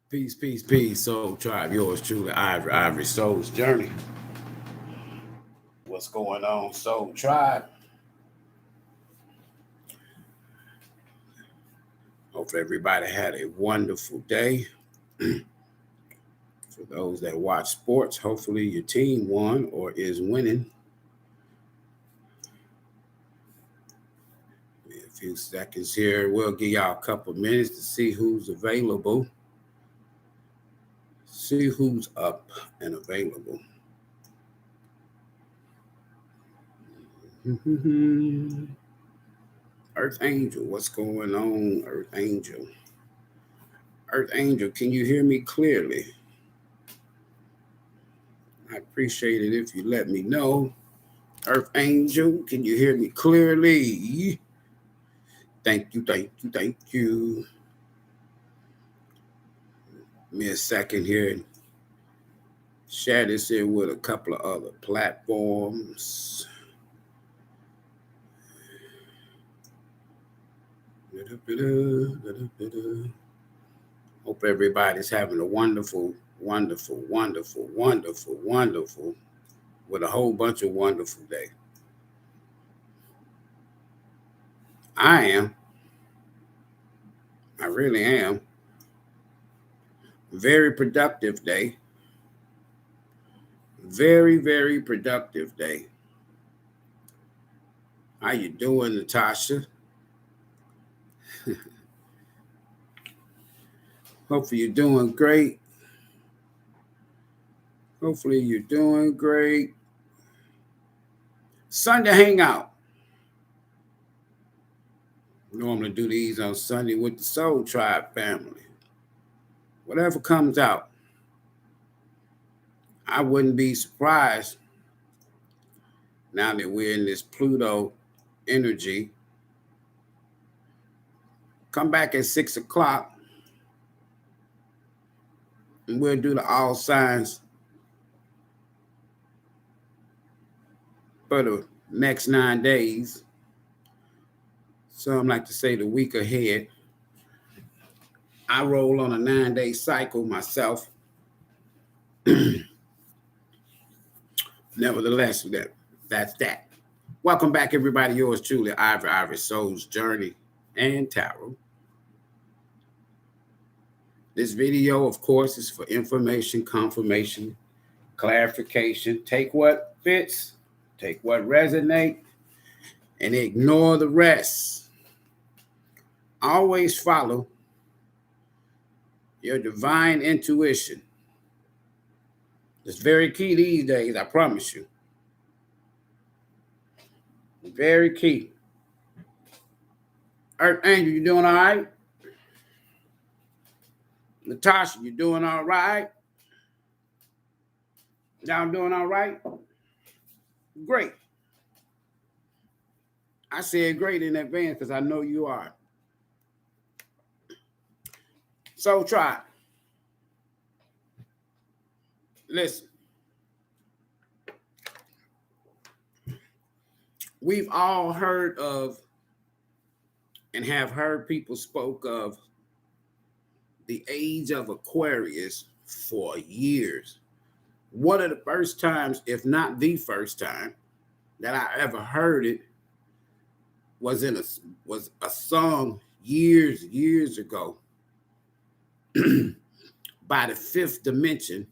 Peace, peace, peace. Soul Tribe, yours truly, Ivory Soul's Journey. What's going on, Soul Tribe? Hope everybody had a wonderful day. For those that watch sports, hopefully your team won or is winning. A few seconds here. We'll give y'all a couple minutes to see who's available. See who's up and available. Earth Angel, what's going on, Earth Angel? Earth Angel, can you hear me clearly? I appreciate it if you let me know. Earth Angel, can you hear me clearly? Thank you, thank you, thank you. Give me a second here. Share this here with a couple of other platforms. Hope everybody's having a wonderful, wonderful, wonderful, wonderful, wonderful, with a whole bunch of wonderful day. I am. I really am. Very productive day. Very, very productive day. How you doing, Natasha? Hopefully you're doing great. Hopefully you're doing great. Sunday hangout. Normally do these on Sunday with the Soul Tribe family. Whatever comes out. I wouldn't be surprised now that we're in this Pluto energy. Come back at 6 o'clock and we'll do the all signs for the next 9 days. Some like to say the week ahead. I roll on a 9-day cycle myself. Nevertheless, that's that. Welcome back, everybody. Yours truly, Ivory Soul's Journey and Tarot. This video, of course, is for information, confirmation, clarification. Take what fits, take what resonates, and ignore the rest. Always follow your divine intuition. It's very key these days, I promise you. Very key. Earth Angel, you doing all right? Natasha, you doing all right? Y'all doing all right? Great. I said great in advance because I know you are. So try. Listen. We've all heard of and have heard people spoke of the age of Aquarius for years. One of the first times, if not the first time, that I ever heard it was a song years ago by the Fifth Dimension,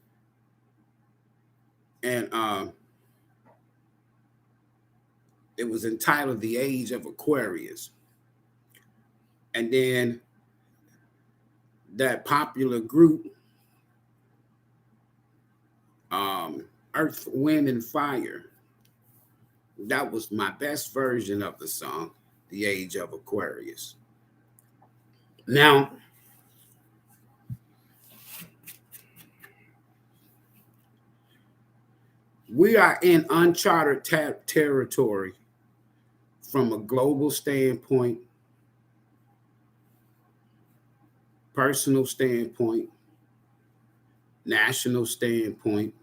and it was entitled "The Age of Aquarius." And then that popular group, Earth, Wind, and Fire, that was my best version of the song, "The Age of Aquarius." Now, we are in uncharted territory from a global standpoint, personal standpoint, national standpoint,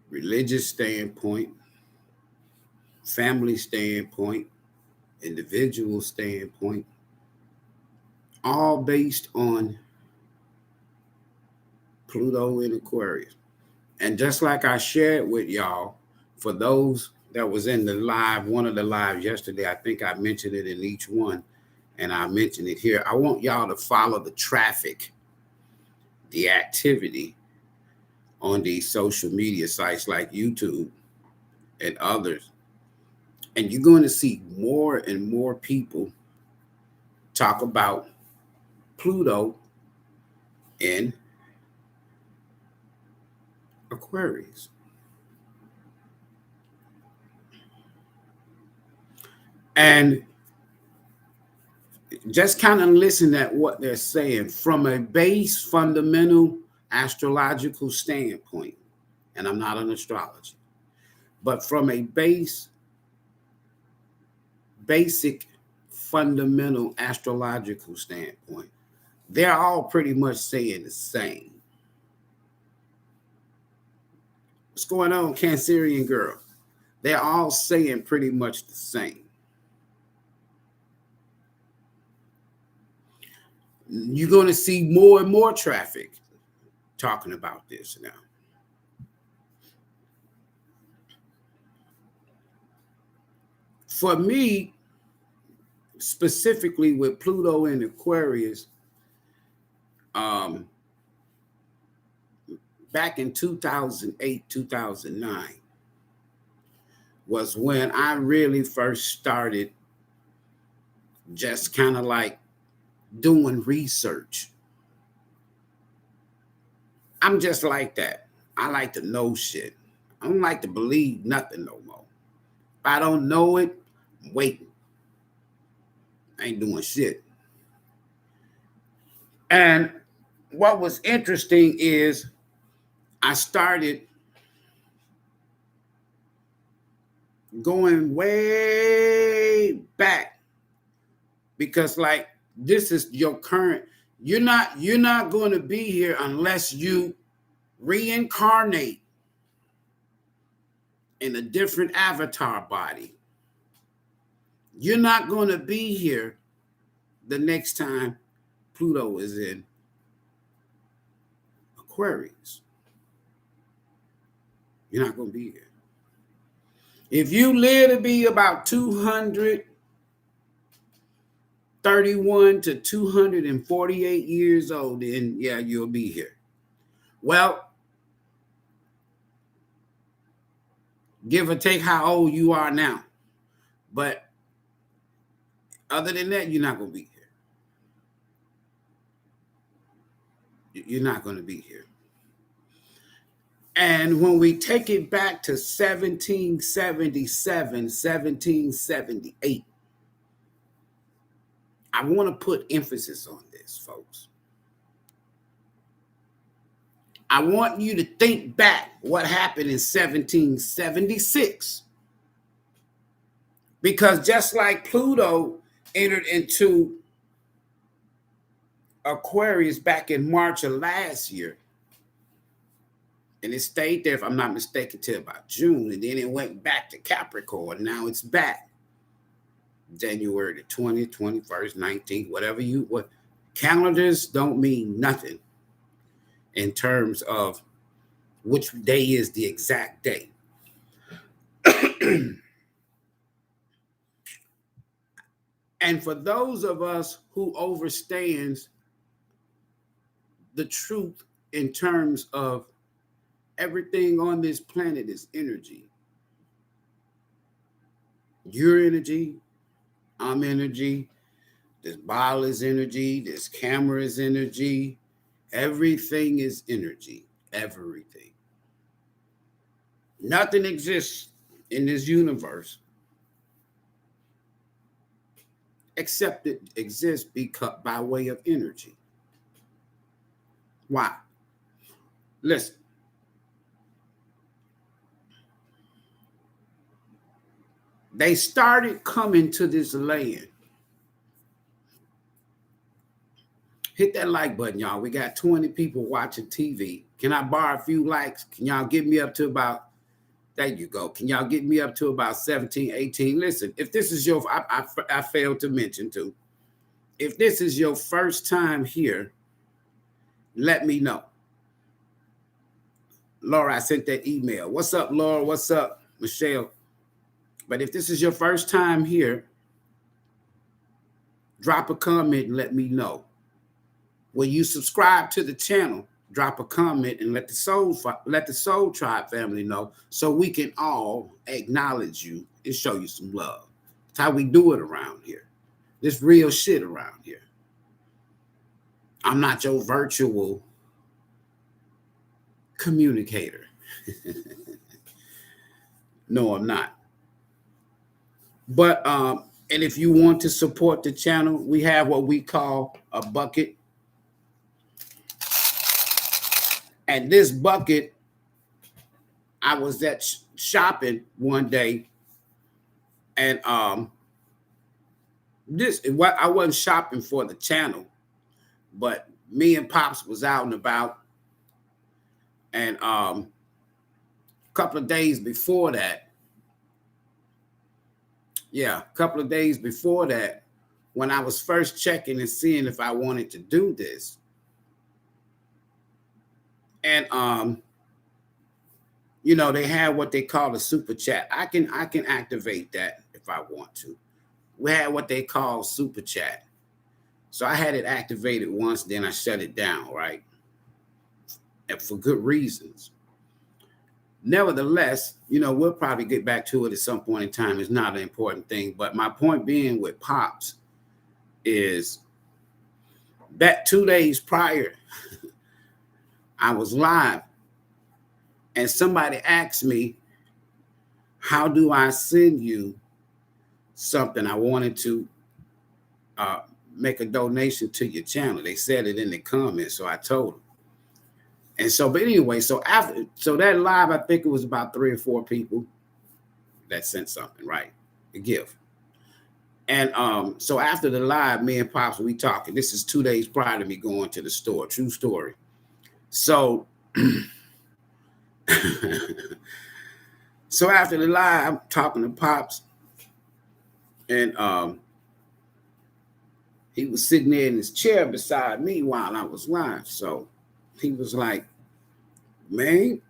religious standpoint, family standpoint, individual standpoint, all based on Pluto in Aquarius. And just like I shared with y'all, for those that was in the live, one of the lives yesterday, I think I mentioned it in each one, and I mentioned it here. I want y'all to follow the traffic, the activity on these social media sites like YouTube and others. And you're going to see more and more people talk about Pluto in Aquarius. And just kind of listen at what they're saying from a base fundamental astrological standpoint. And I'm not an astrologer, but from a basic fundamental astrological standpoint, they're all pretty much saying the same. What's going on, Cancerian girl? They're all saying pretty much the same. You're going to see more and more traffic talking about this now. For me, specifically with Pluto in Aquarius, back in 2008, 2009 was when I really first started just kind of like doing research. I'm just like that. I like to know shit. I don't like to believe nothing no more. If I don't know it, I'm waiting. I ain't doing shit. And what was interesting is I started going way back because like this is your current, you're not going to be here unless you reincarnate in a different avatar body. You're not going to be here the next time Pluto is in Aquarius. You're not going to be here. If you live to be about 231 to 248 years old, then yeah, you'll be here. Well, give or take how old you are now. But other than that, you're not going to be here. You're not going to be here. And when we take it back to 1777, 1778, I want to put emphasis on this, folks. I want you to think back what happened in 1776. Because just like Pluto entered into Aquarius back in March of last year, and it stayed there, if I'm not mistaken, till about June, and then it went back to Capricorn. Now it's back. January the 20th, 21st, 19th, whatever what calendars don't mean nothing in terms of which day is the exact day. And for those of us who understands the truth in terms of everything on this planet is energy. Your energy, I'm energy, this bottle is energy, this camera is energy, everything is energy, everything. Nothing exists in this universe except it exists by way of energy. Why? Listen. They started coming to this land. Hit that like button, y'all. We got 20 people watching TV. Can I borrow a few likes? Can y'all get me up to about, there you go. Can y'all get me up to about 17, 18? Listen, if this is your, I failed to mention too, if this is your first time here, let me know. Laura, I sent that email. What's up, Laura? What's up, Michelle? But if this is your first time here, drop a comment and let me know. When you subscribe to the channel, drop a comment and let the Soul Tribe family know, so we can all acknowledge you and show you some love. That's how we do it around here. This real shit around here. I'm not your virtual communicator. No, I'm not. But and if you want to support the channel, we have what we call a bucket. And this bucket, I was at shopping one day, and I wasn't shopping for the channel, but me and Pops was out and about, and a couple of days before that, when I was first checking and seeing if I wanted to do this, and you know, they have what they call a super chat. I can activate that if I want to. We had what they call super chat. So I had it activated once, then I shut it down, right? And for good reasons. Nevertheless, you know, we'll probably get back to it at some point in time. It's not an important thing. But my point being with Pops is that 2 days prior, I was live. And somebody asked me, how do I send you something? I wanted to make a donation to your channel. They said it in the comments, so I told them. And so, but anyway, so that live, I think it was about 3 or 4 people that sent something, right? A gift. And so after the live, me and Pops, we talking. This is 2 days prior to me going to the store. True story. So so after the live, I'm talking to Pops, and he was sitting there in his chair beside me while I was live. So he was like, man,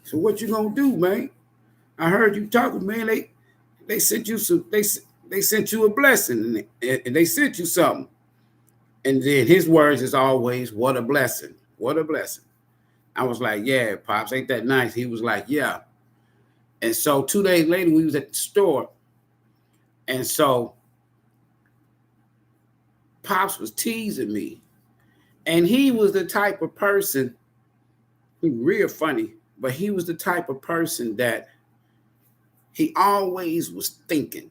so what you gonna do, man? I heard you talking, man. They sent you some, they sent you a blessing, and they sent you something. And then his words is always, what a blessing. What a blessing. I was like, yeah, Pops, ain't that nice? He was like, yeah. And so 2 days later, we was at the store. And so Pops was teasing me. And he was the type of person, he real funny, but he was the type of person that he always was thinking.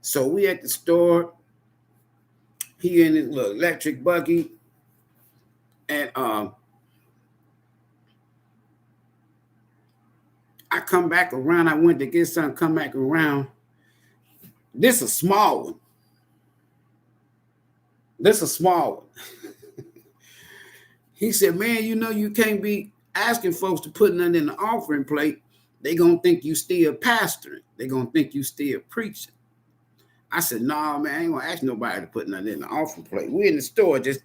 So we at the store, he in his little electric buggy, and I come back around. I went to get something, come back around. This a small one. This a small one. He said, man, you know, you can't be asking folks to put nothing in the offering plate. They gonna think you still pastoring. They gonna think you still preaching. I said, nah, man, I ain't gonna ask nobody to put nothing in the offering plate. We in the store, just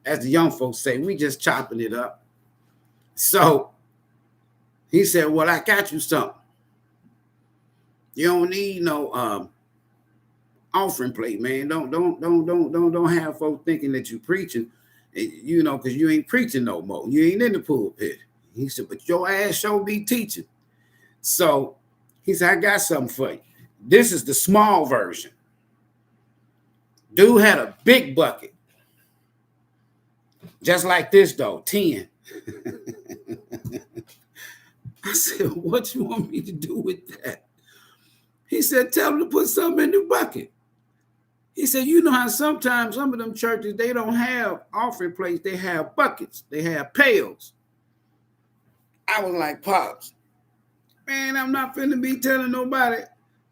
as the young folks say, we just chopping it up. So he said, well, I got you something. You don't need no offering plate, man. Don't have folks thinking that you preaching, you know, because you ain't preaching no more. You ain't in the pulpit. He said, but your ass sure be teaching. So he said, I got something for you. This is the small version. Dude had a big bucket. Just like this, though, 10. I said, what you want me to do with that? He said, tell them to put something in the bucket. He said, you know how sometimes some of them churches, they don't have offering plates. They have buckets. They have pails. I was like, Pops, man, I'm not finna be telling nobody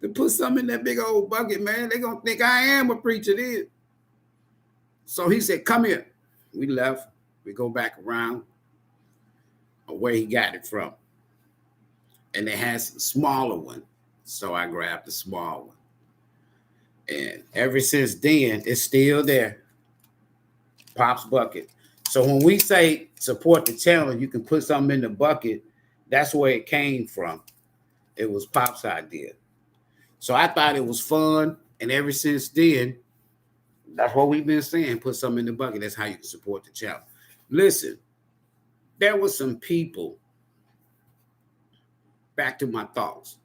to put something in that big old bucket, man. They gonna think I am a preacher then. So he said, come here. We left. We go back around where he got it from. And they had some smaller one. So I grabbed the small one. And ever since then, it's still there. Pop's bucket. So when we say support the channel, you can put something in the bucket. That's where it came from. It was Pop's idea. So I thought it was fun. And ever since then, that's what we've been saying. Put something in the bucket. That's how you can support the channel. Listen, there were some people, back to my thoughts,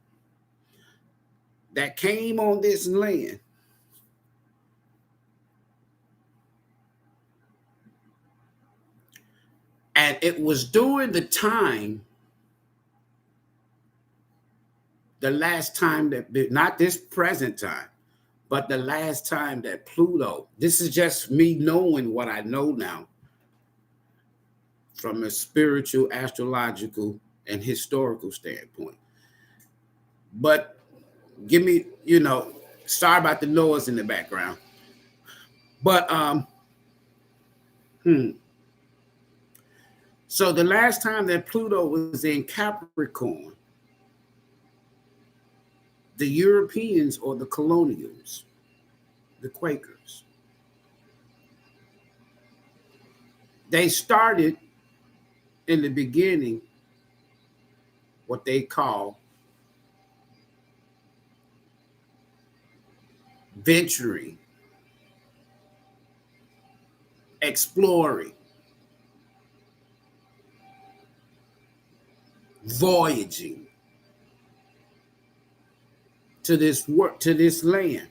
that came on this land and it was during the time, the last time that, not this present time, but the last time that Pluto, this is just me knowing what I know now from a spiritual, astrological, and historical standpoint. But give me, sorry about the noise in the background. But so the last time that Pluto was in Capricorn, the Europeans or the colonials, the Quakers, they started in the beginning what they call venturing, exploring, voyaging to this work, to this land.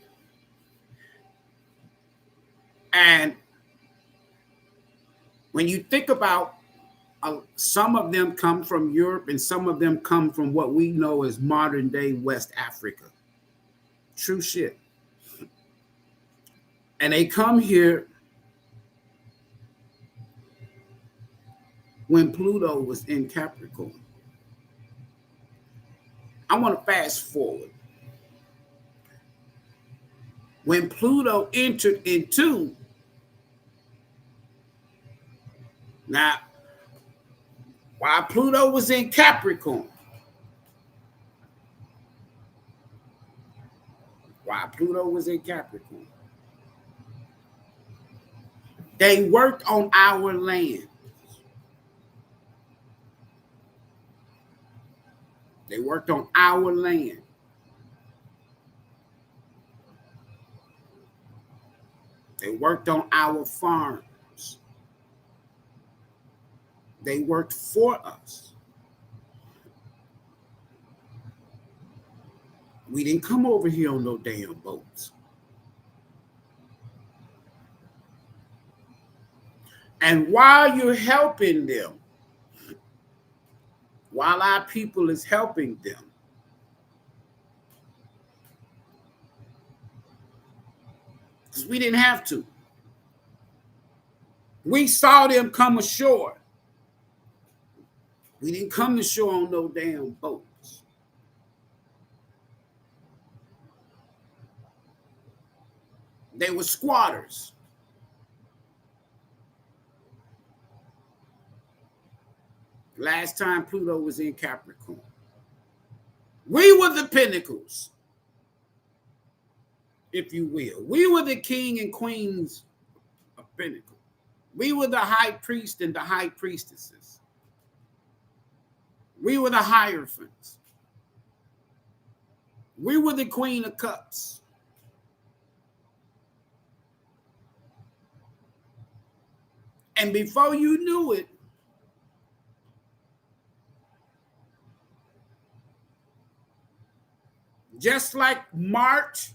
And when you think about some of them come from Europe and some of them come from what we know as modern day West Africa. True shit. And they come here when Pluto was in Capricorn. I want to fast forward. When Pluto entered into, now, while Pluto was in Capricorn, they worked on our land. They worked on our land. They worked on our farms. They worked for us. We didn't come over here on no damn boats. And while you're helping them, while our people is helping them, because we didn't have to. We saw them come ashore. We didn't come ashore on no damn boats. They were squatters. Last time Pluto was in Capricorn. We were the pinnacles, if you will. We were the king and queens of pinnacle. We were the high priest and the high priestesses. We were the hierophants. We were the queen of cups. And before you knew it, just like March,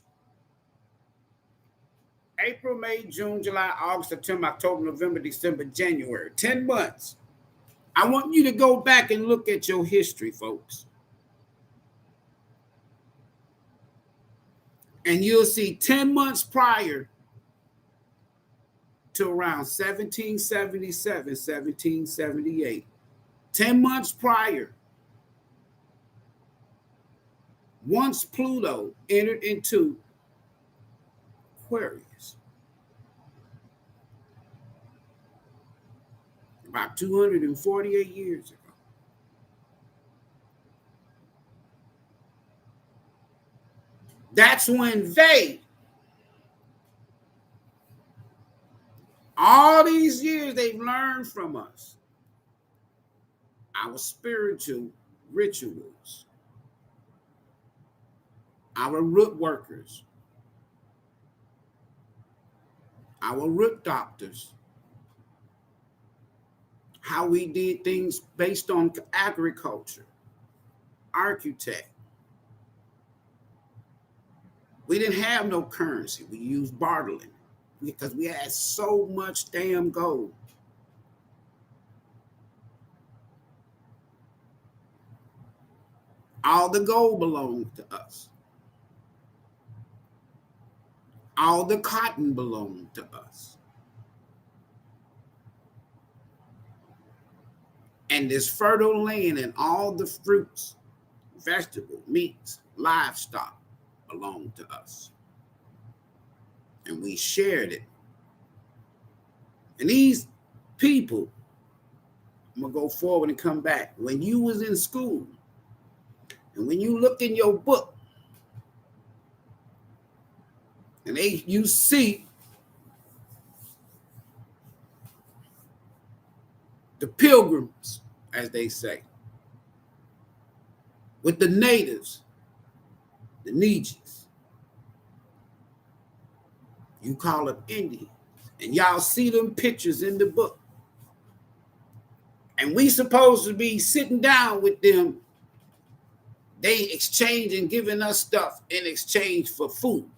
April, May, June, July, August, September, October, November, December, January, 10 months. I want you to go back and look at your history, folks. And you'll see 10 months prior to around 1777, 1778, 10 months prior, once Pluto entered into Aquarius, about 248 years ago. That's when they All these years they've learned from us our spiritual rituals, our root workers, our root doctors, how we did things based on agriculture, architect. We didn't have no currency. We used bartering because we had so much damn gold. All the gold belonged to us. All the cotton belonged to us. And this fertile land and all the fruits, vegetables, meats, livestock belonged to us. And we shared it. And these people, I'm going to go forward and come back. When you was in school, and when you look in your book, and you see the pilgrims, as they say, with the natives, the Nrgys, you call them Indians, and y'all see them pictures in the book. And we supposed to be sitting down with them. They exchanging, giving us stuff in exchange for food.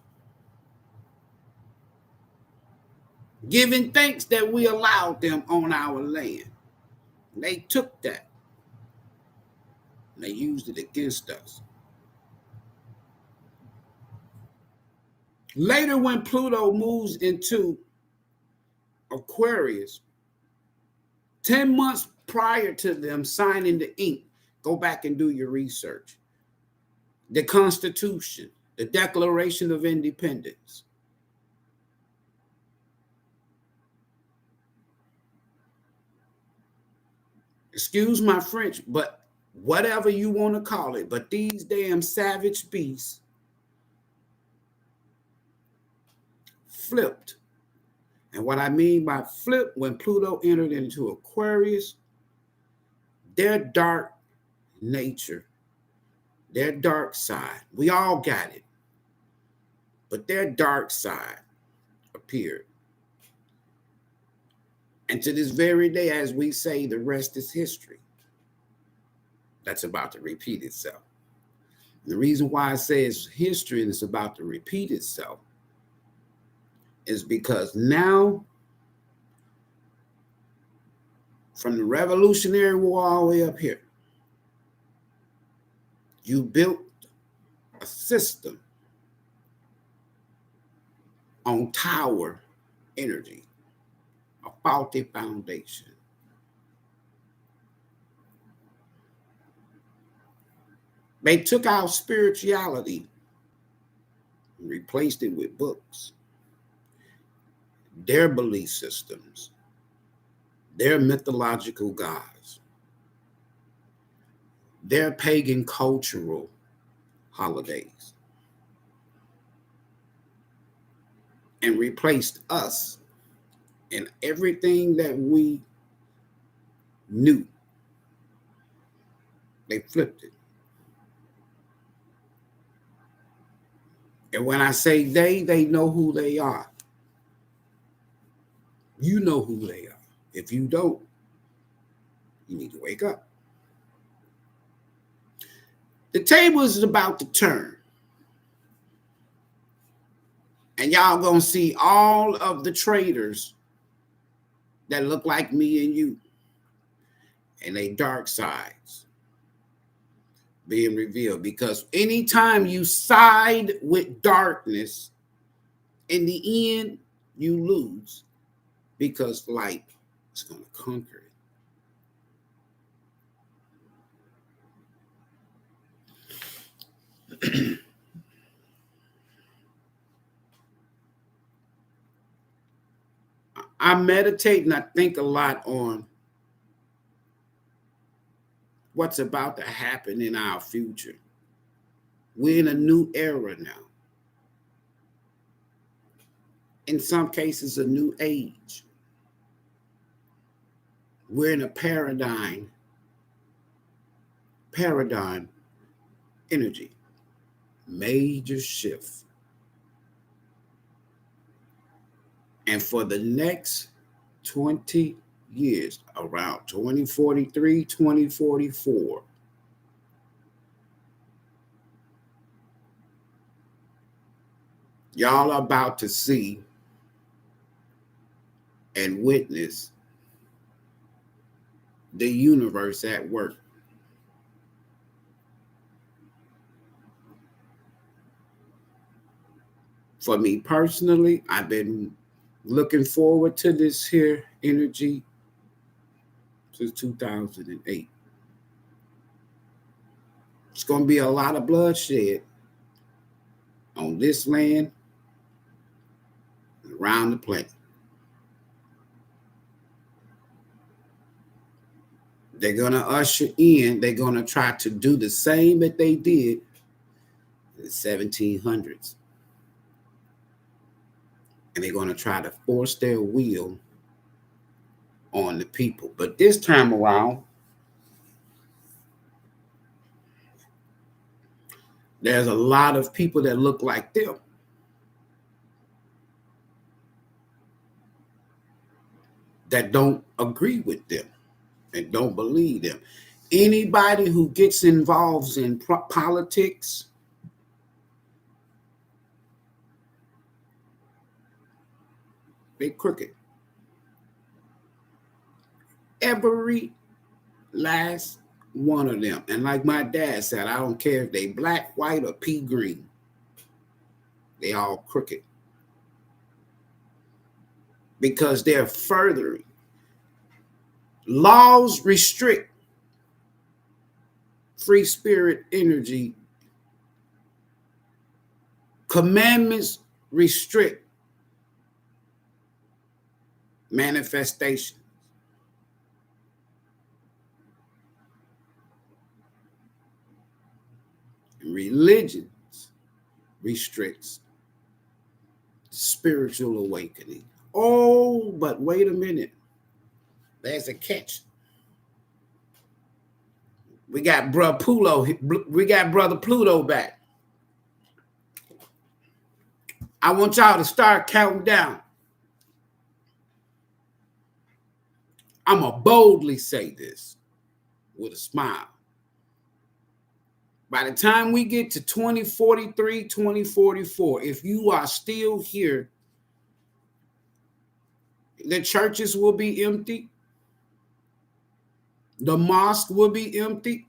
Giving thanks that we allowed them on our land. And they took that. And they used it against us. Later, when Pluto moves into Aquarius, 10 months prior to them signing the ink, go back and do your research. The Constitution, the Declaration of Independence. Excuse my French, but whatever you want to call it, but these damn savage beasts flipped. And what I mean by flip, when Pluto entered into Aquarius, their dark nature, their dark side, we all got it, but their dark side appeared. And to this very day, as we say, the rest is history. That's about to repeat itself. And the reason why I say it's history and it's about to repeat itself is because now, from the Revolutionary War all the way up here, you built a system on tower energy, a faulty foundation. They took our spirituality and replaced it with books, their belief systems, their mythological gods, their pagan cultural holidays, and replaced us and everything that we knew. They flipped it. And when I say they know who they are. You know who they are. If you don't, you need to wake up. The table is about to turn. And y'all gonna see all of the traders that look like me and you and they dark sides being revealed. Because anytime you side with darkness, in the end, you lose because light is going to conquer it. I meditate and I think a lot on what's about to happen in our future. We're in a new era now. In some cases, a new age. We're in a paradigm energy, major shift. And for the next 20 years, around 2043, 2044, y'all are about to see and witness the universe at work. For me personally, I've been looking forward to this here energy since 2008. It's going to be a lot of bloodshed on this land and around the planet. They're going to usher in, they're going to try to do the same that they did in the 1700s. And they're going to try to force their will on the people. But this time around, there's a lot of people that look like them. That don't agree with them and don't believe them. Anybody who gets involved in politics, they crooked. Every last one of them. And like my dad said, I don't care if they black, white, or pea green. They all crooked. Because they're furthering. Laws restrict free spirit energy. Commandments restrict manifestation. Religions restricts spiritual awakening. Oh, but wait a minute. There's a catch. We got Brother Pluto back. I want y'all to start counting down. I'm going to boldly say this with a smile. By the time we get to 2043, 2044, if you are still here, the churches will be empty. The mosque will be empty.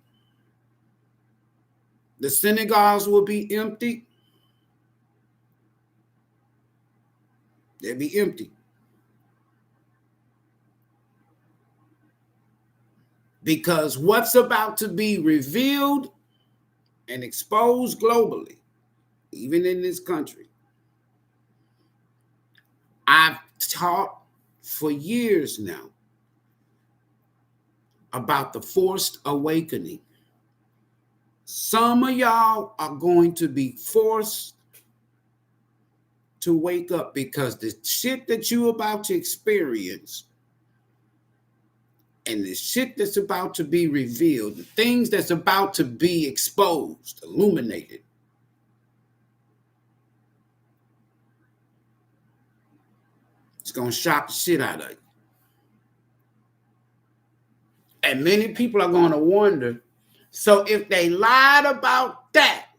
The synagogues will be empty. They'll be empty. Because what's about to be revealed and exposed globally, even in this country, I've taught for years now about the forced awakening. Some of y'all are going to be forced to wake up because the shit that you're about to experience and the shit that's about to be revealed, the things that's about to be exposed, illuminated, it's going to shock the shit out of you. And many people are going to wonder, so if they lied about that,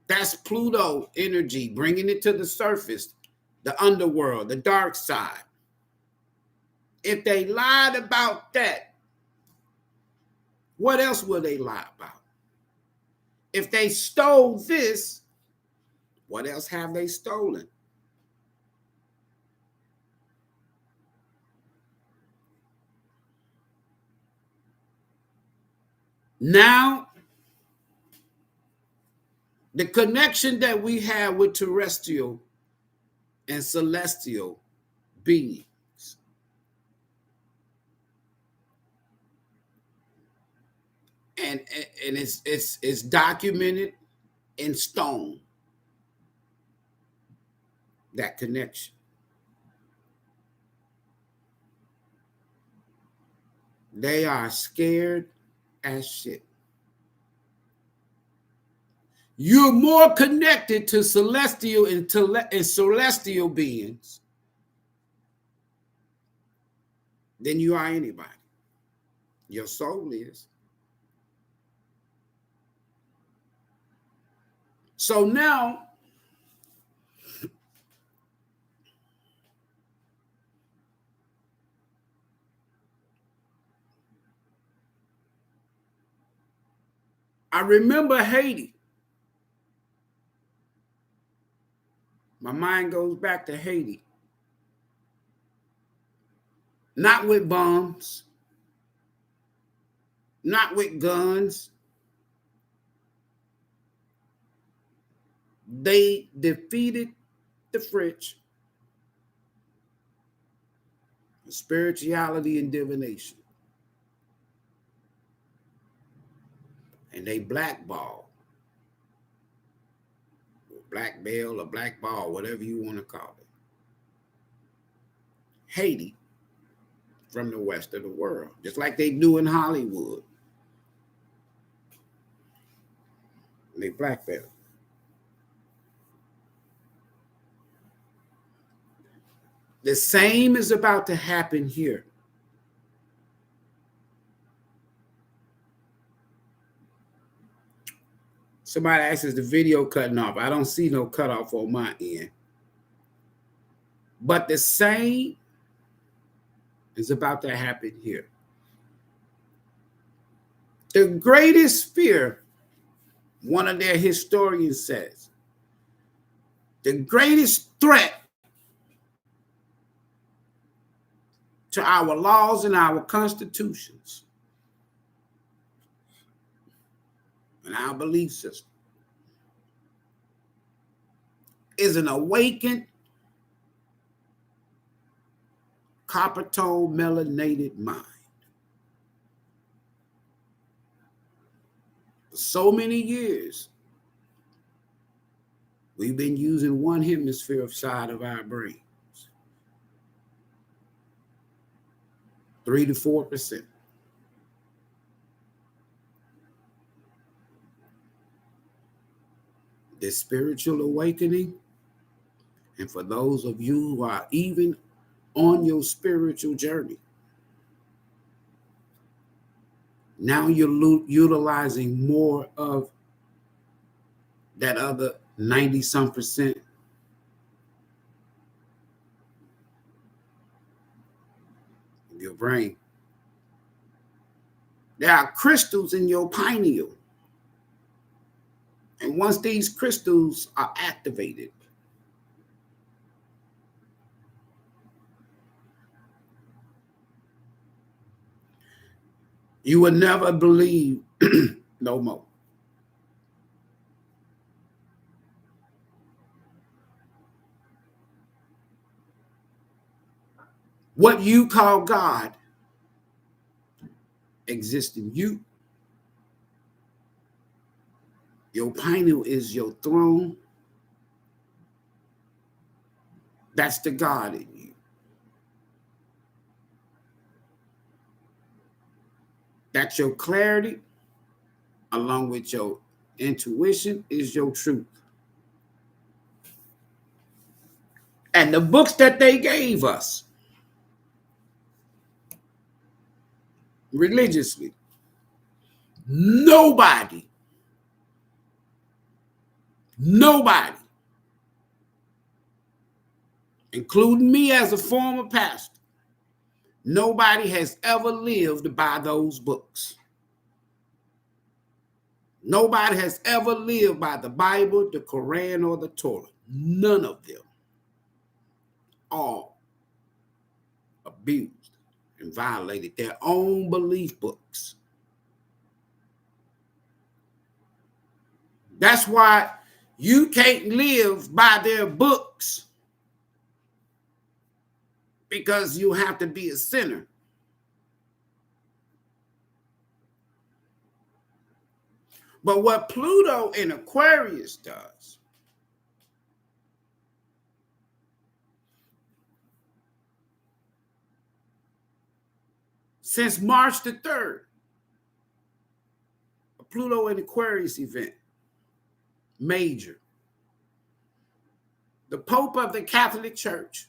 that's Pluto energy, bringing it to the surface, the underworld, the dark side. If they lied about that, what else will they lie about? If they stole this, what else have they stolen? Now, the connection that we have with terrestrial and celestial beings, and it's documented in stone, that connection. They are scared as shit. You're more connected to celestial and celestial beings than you are anybody. Your soul is. So now, I remember Haiti. My mind goes back to Haiti. Not with bombs, not with guns. They defeated the French, spirituality and divination. And they blackballed, black bell or black ball, whatever you want to call it, Haiti from the rest of the world, just like they do in Hollywood. They black belt. The same is about to happen here. Somebody asks, is the video cutting off? I don't see no cutoff on my end. But the same is about to happen here. The greatest fear, one of their historians says, the greatest threat to our laws and our constitutions and our belief system is an awakened, copper tone melanated mind. For so many years, we've been using one hemisphere side of our brains, 3 to 4%. This spiritual awakening, and for those of you who are even on your spiritual journey, now you're utilizing more of that other 90-some% of your brain. There are crystals in your pineal. And once these crystals are activated, you will never believe no more. What you call God exists in you. Your pineal is your throne. That's the God in you. That's your clarity, along with your intuition, is your truth. And the books that they gave us religiously, nobody, including me as a former pastor, nobody has ever lived by those books. Nobody has ever lived by the Bible, the Quran, or the Torah. None of them. All abused and violated their own belief books. That's why you can't live by their books, because you have to be a sinner. But what Pluto in Aquarius does, since March the 3rd, a Pluto and Aquarius event, major. The Pope of the Catholic Church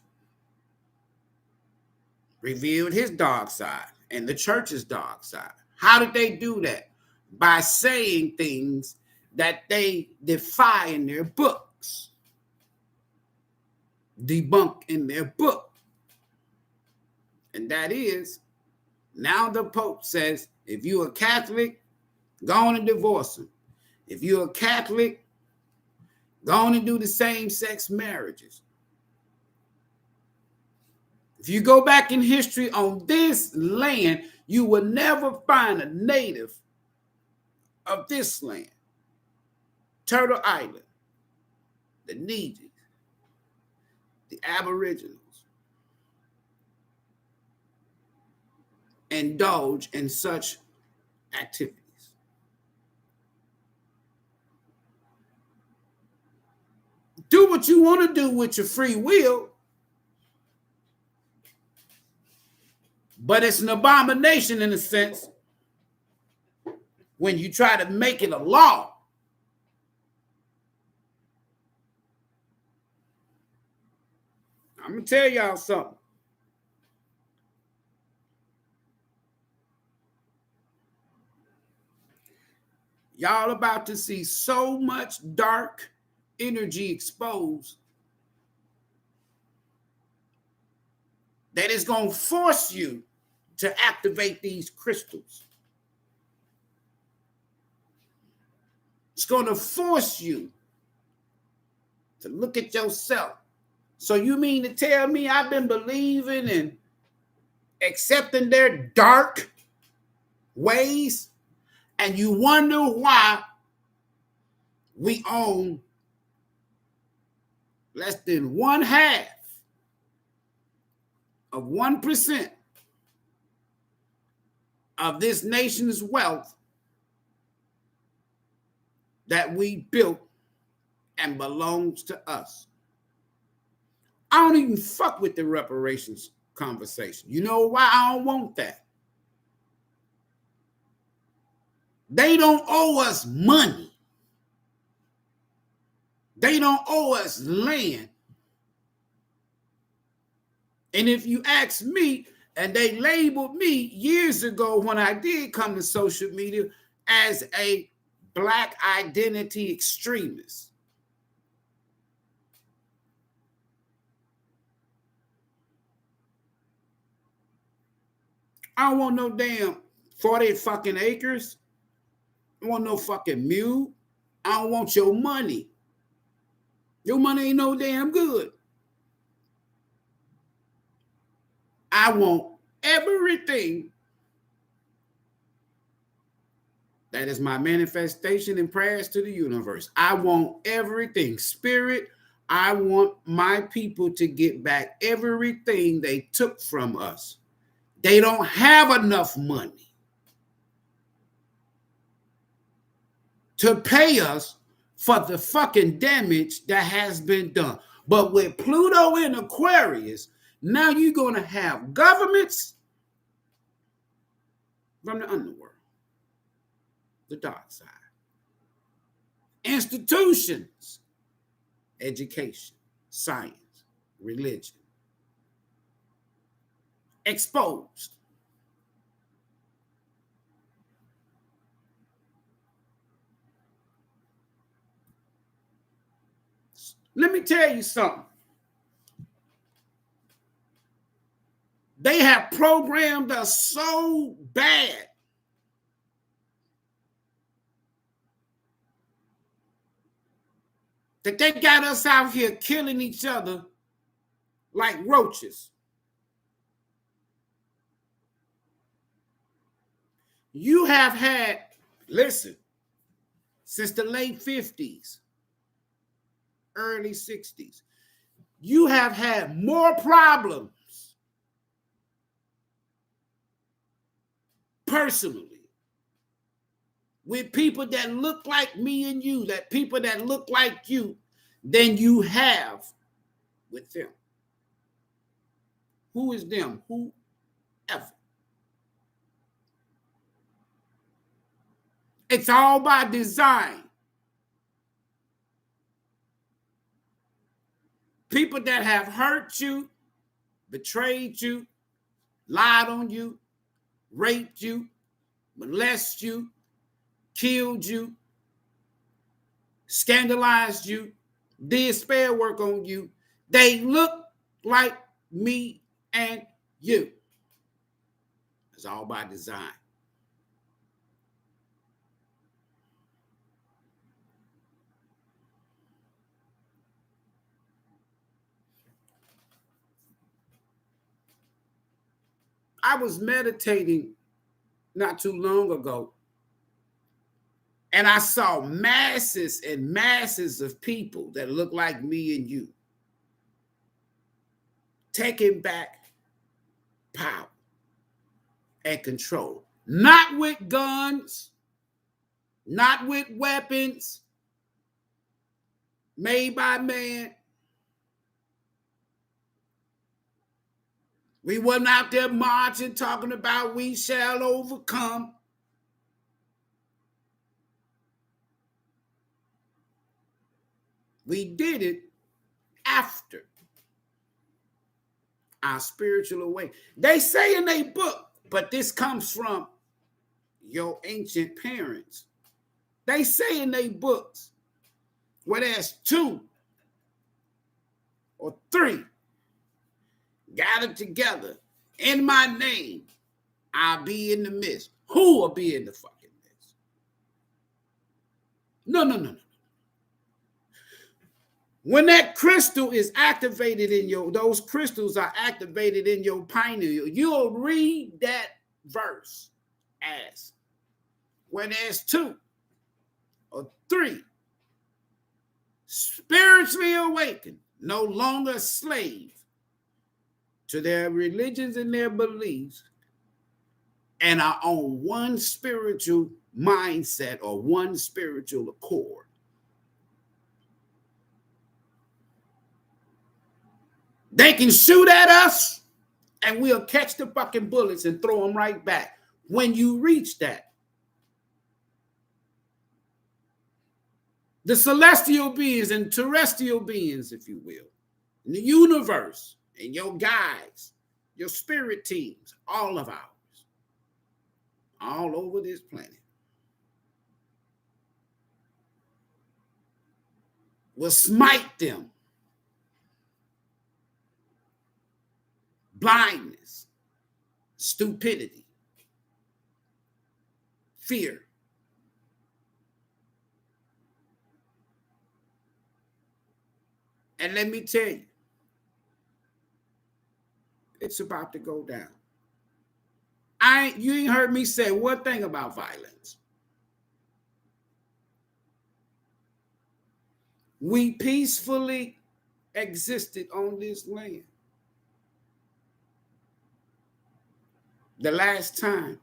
revealed his dark side and the church's dark side. How did they do that? By saying things that they defy in their books, debunk in their book. And that is, now the Pope says, if you're a Catholic, go on and divorce him. If you're a Catholic, go on and do the same-sex marriages. If you go back in history on this land, you will never find a native of this land. Turtle Island, the Nrgy, the Aboriginals, indulge in such activities. Do what you want to do with your free will, but it's an abomination in a sense when you try to make it a law. I'm going to tell y'all something. Y'all about to see so much dark energy exposed that it's going to force you to activate these crystals. It's going to force you to look at yourself. So you mean to tell me I've been believing and accepting their dark ways, and you wonder why we own less than 1/2 of 1% of this nation's wealth that we built and belongs to us? I don't even fuck with the reparations conversation. You know why I don't want that? They don't owe us money. They don't owe us land. And if you ask me, and they labeled me years ago when I did come to social media as a Black identity extremist. I don't want no damn 40 fucking acres. I don't want no fucking mule. I don't want your money. Your money ain't no damn good. I want everything that is my manifestation and prayers to the universe. I want everything. Spirit, I want my people to get back everything they took from us. They don't have enough money to pay us for the fucking damage that has been done. But with Pluto in Aquarius, now you're going to have governments from the underworld, the dark side, institutions, education, science, religion, exposed. Let me tell you something. They have programmed us so bad that they got us out here killing each other like roaches. You have had, listen, since the late 50s, early 60s, you have had more problems personally with people that look like me and you, that people that look like you, than you have with them. Who is them? Whoever. It's all by design. People that have hurt you, betrayed you, lied on you, raped you, molested you, killed you, scandalized you, did spell work on you, they look like me and you. It's all by design. I was meditating not too long ago, and I saw masses and masses of people that look like me and you taking back power and control. Not with guns, not with weapons made by man. We wasn't out there marching, talking about we shall overcome. We did it after our spiritual awakening. They say in their book, but this comes from your ancient parents. They say in their books, where there's 2 or 3 gathered together in my name, I'll be in the midst. Who will be in the fucking midst? No. When that crystal is activated in those crystals are activated in your pineal, you'll read that verse as when there's 2 or 3 spiritually awakened, no longer a slave to their religions and their beliefs, and are on one spiritual mindset or one spiritual accord. They can shoot at us and we'll catch the fucking bullets and throw them right back. When you reach that, the celestial beings and terrestrial beings, if you will, in the universe, and your guides, your spirit teams, all of ours, all over this planet, will smite them. Blindness, stupidity, fear. And let me tell you, it's about to go down. You ain't heard me say one thing about violence. We peacefully existed on this land. The last time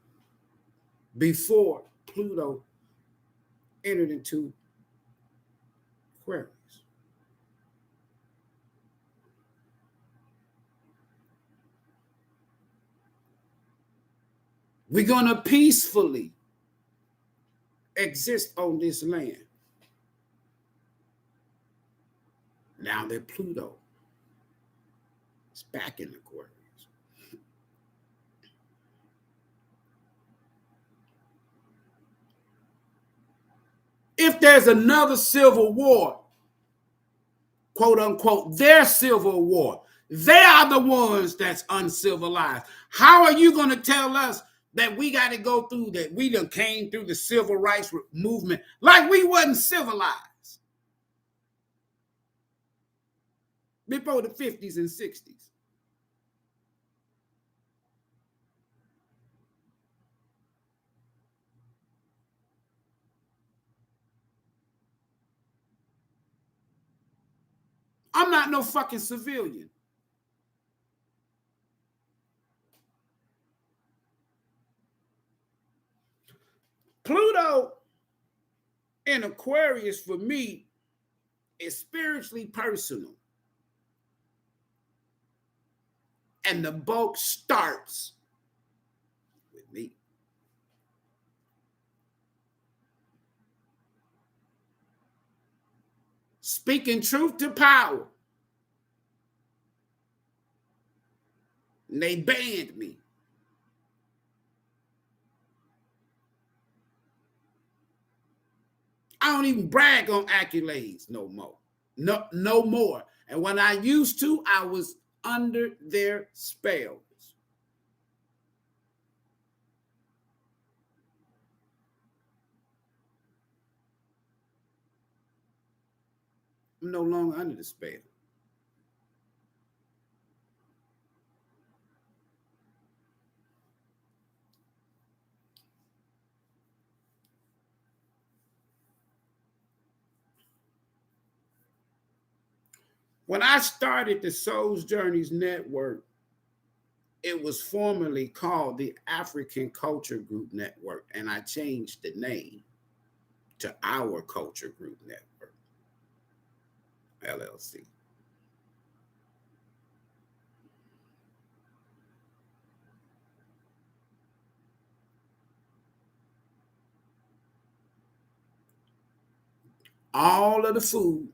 before Pluto entered into Aquarius. We're going to peacefully exist on this land. Now that Pluto is back in Aquarius. If there's another civil war, quote unquote, their civil war, they are the ones that's uncivilized. How are you going to tell us that we got to go through that? We done came through the civil rights movement like we wasn't civilized before the 50s and 60s. I'm not no fucking civilian. Pluto in Aquarius for me is spiritually personal. And the bulk starts with me. speaking truth to power. And they banned me. I don't even brag on accolades no more. No more. And when I used to, I was under their spells. I'm no longer under the spell. When I started the Soul's Journeys Network, it was formerly called the African Culture Group Network, and I changed the name to Our Culture Group Network, LLC. All of the food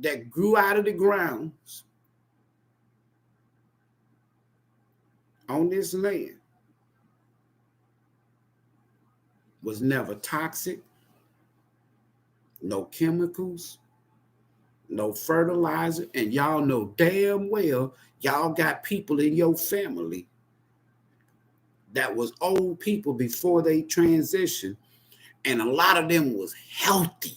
that grew out of the grounds on this land was never toxic, no chemicals, no fertilizer, and y'all know damn well y'all got people in your family that was old people before they transitioned, and a lot of them was healthy.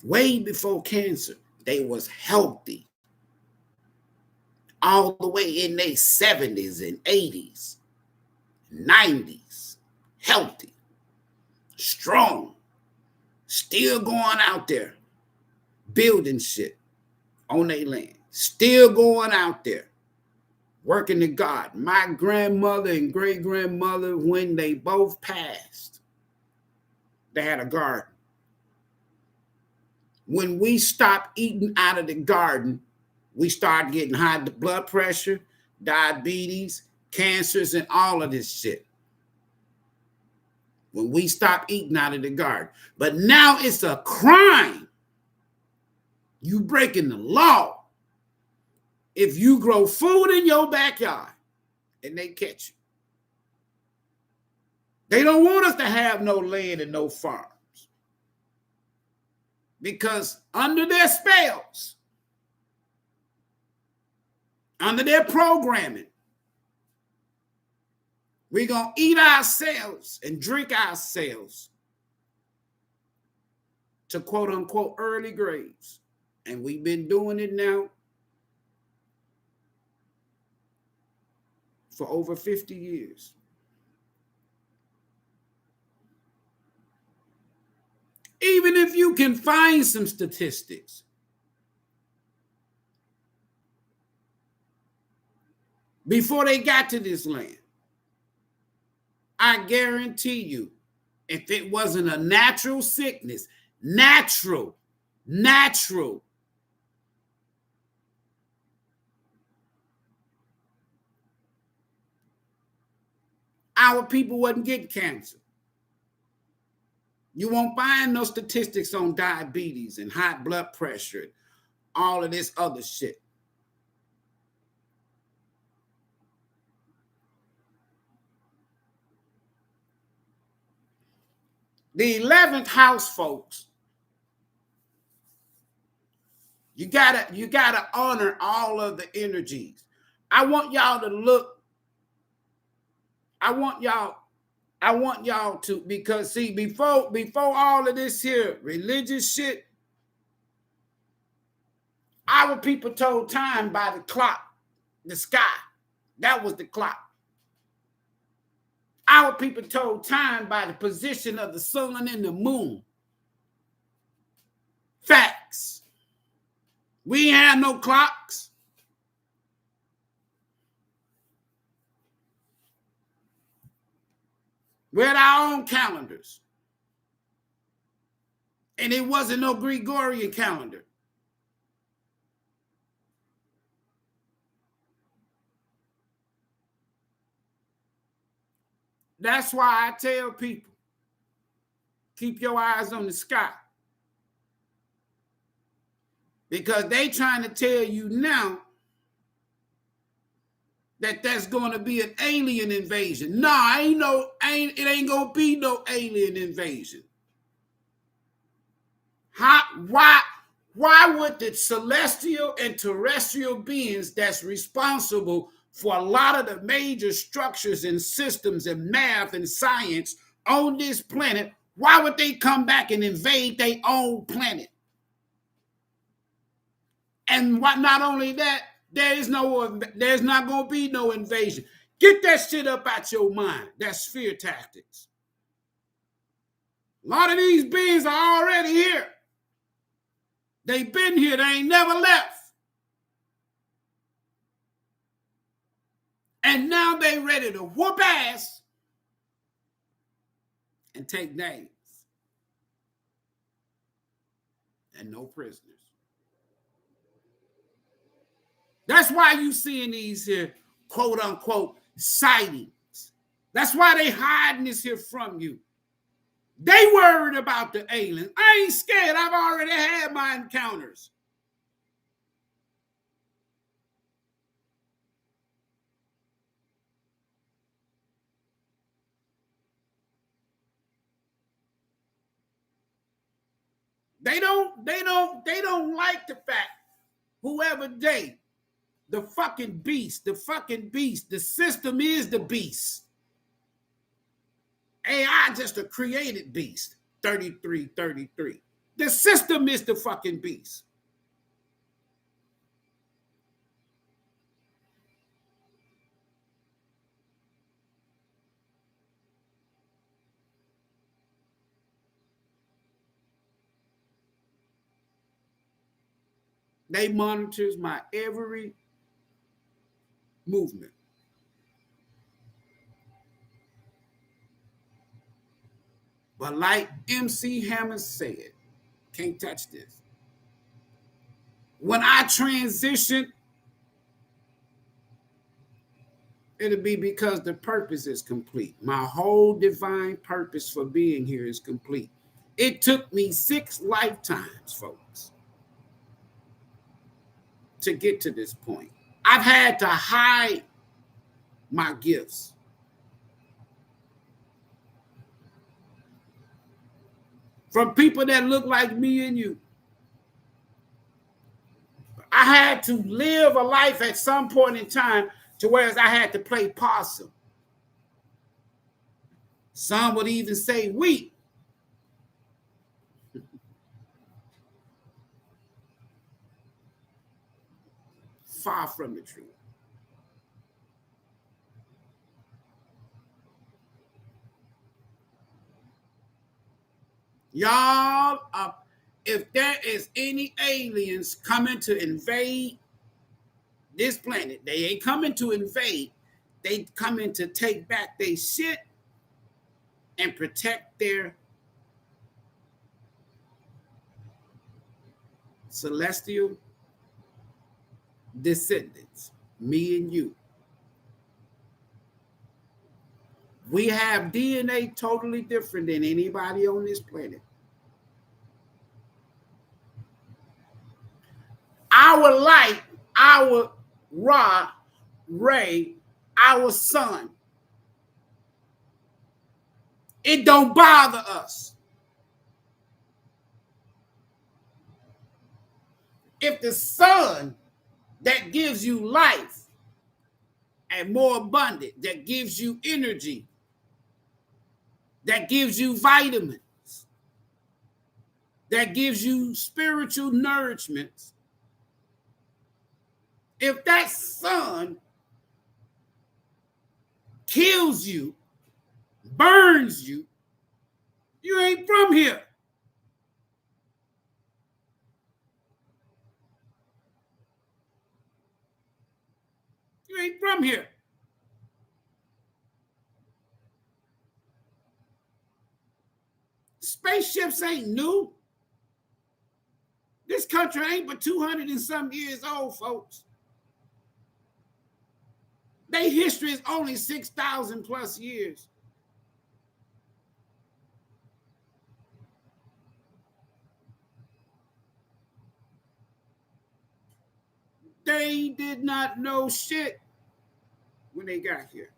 Way before cancer, they was healthy. All the way in their 70s and 80s, 90s, healthy, strong, still going out there, building shit on their land, still going out there, working the garden. My grandmother and great-grandmother, when they both passed, they had a garden. When we stopped eating out of the garden, we started getting high blood pressure, diabetes, cancers, and all of this shit. When we stopped eating out of the garden. But now it's a crime. You breaking the law if you grow food in your backyard and they catch you. They don't want us to have no land and no farms. Because under their spells, under their programming, we're going to eat ourselves and drink ourselves to quote unquote early graves. And we've been doing it now for over 50 years. Even if you can find some statistics, before they got to this land, I guarantee you, if it wasn't a natural sickness, natural, our people wasn't getting cancer. You won't find no statistics on diabetes and high blood pressure and all of this other shit. The 11th house, folks, you gotta honor all of the energies. I want y'all to look. I want y'all to, because see, before all of this here religious shit, our people told time by the clock, the sky. That was the clock. Our people told time by the position of the sun and the moon. Facts. We ain't had no clocks. We had our own calendars. And it wasn't no Gregorian calendar. That's why I tell people, keep your eyes on the sky. Because they trying to tell you now that that's going to be an alien invasion. Nah, it ain't going to be no alien invasion. Why would the celestial and terrestrial beings that's responsible for a lot of the major structures and systems and math and science on this planet, why would they come back and invade their own planet? And not only that, there's not going to be no invasion. Get that shit up out your mind. That's fear tactics. A lot of these beings are already here. They've been here. They ain't never left. And now they ready to whoop ass and take names. And no prisoners. That's why you seeing these here, quote unquote, sightings. That's why they hiding this here from you. They worried about the aliens. I ain't scared. I've already had my encounters. They don't like the fact, whoever the fucking beast, the system is the beast. AI just a created beast, 3333. The system is the fucking beast. They monitors my every movement. But like MC Hammer said, can't touch this. When I transition, it'll be because the purpose is complete. My whole divine purpose for being here is complete. It took me 6 lifetimes, folks, to get to this point. I've had to hide my gifts. From people that look like me and you. I had to live a life at some point in time to where I had to play possum. Some would even say we. Far from the truth. Y'all, if there is any aliens coming to invade this planet, they ain't coming to invade. They coming to take back their shit and protect their celestial descendants, me and you. We have DNA totally different than anybody on this planet. Our light, our Ra, ray, our sun, it don't bother us. If the sun that gives you life and more abundant, that gives you energy, that gives you vitamins, that gives you spiritual nourishment, if that sun kills you, burns you, you ain't from here. You ain't from here. Spaceships ain't new. This country ain't but 200 and some years old, folks. Their history is only 6,000 plus years. They did not know shit when they got here.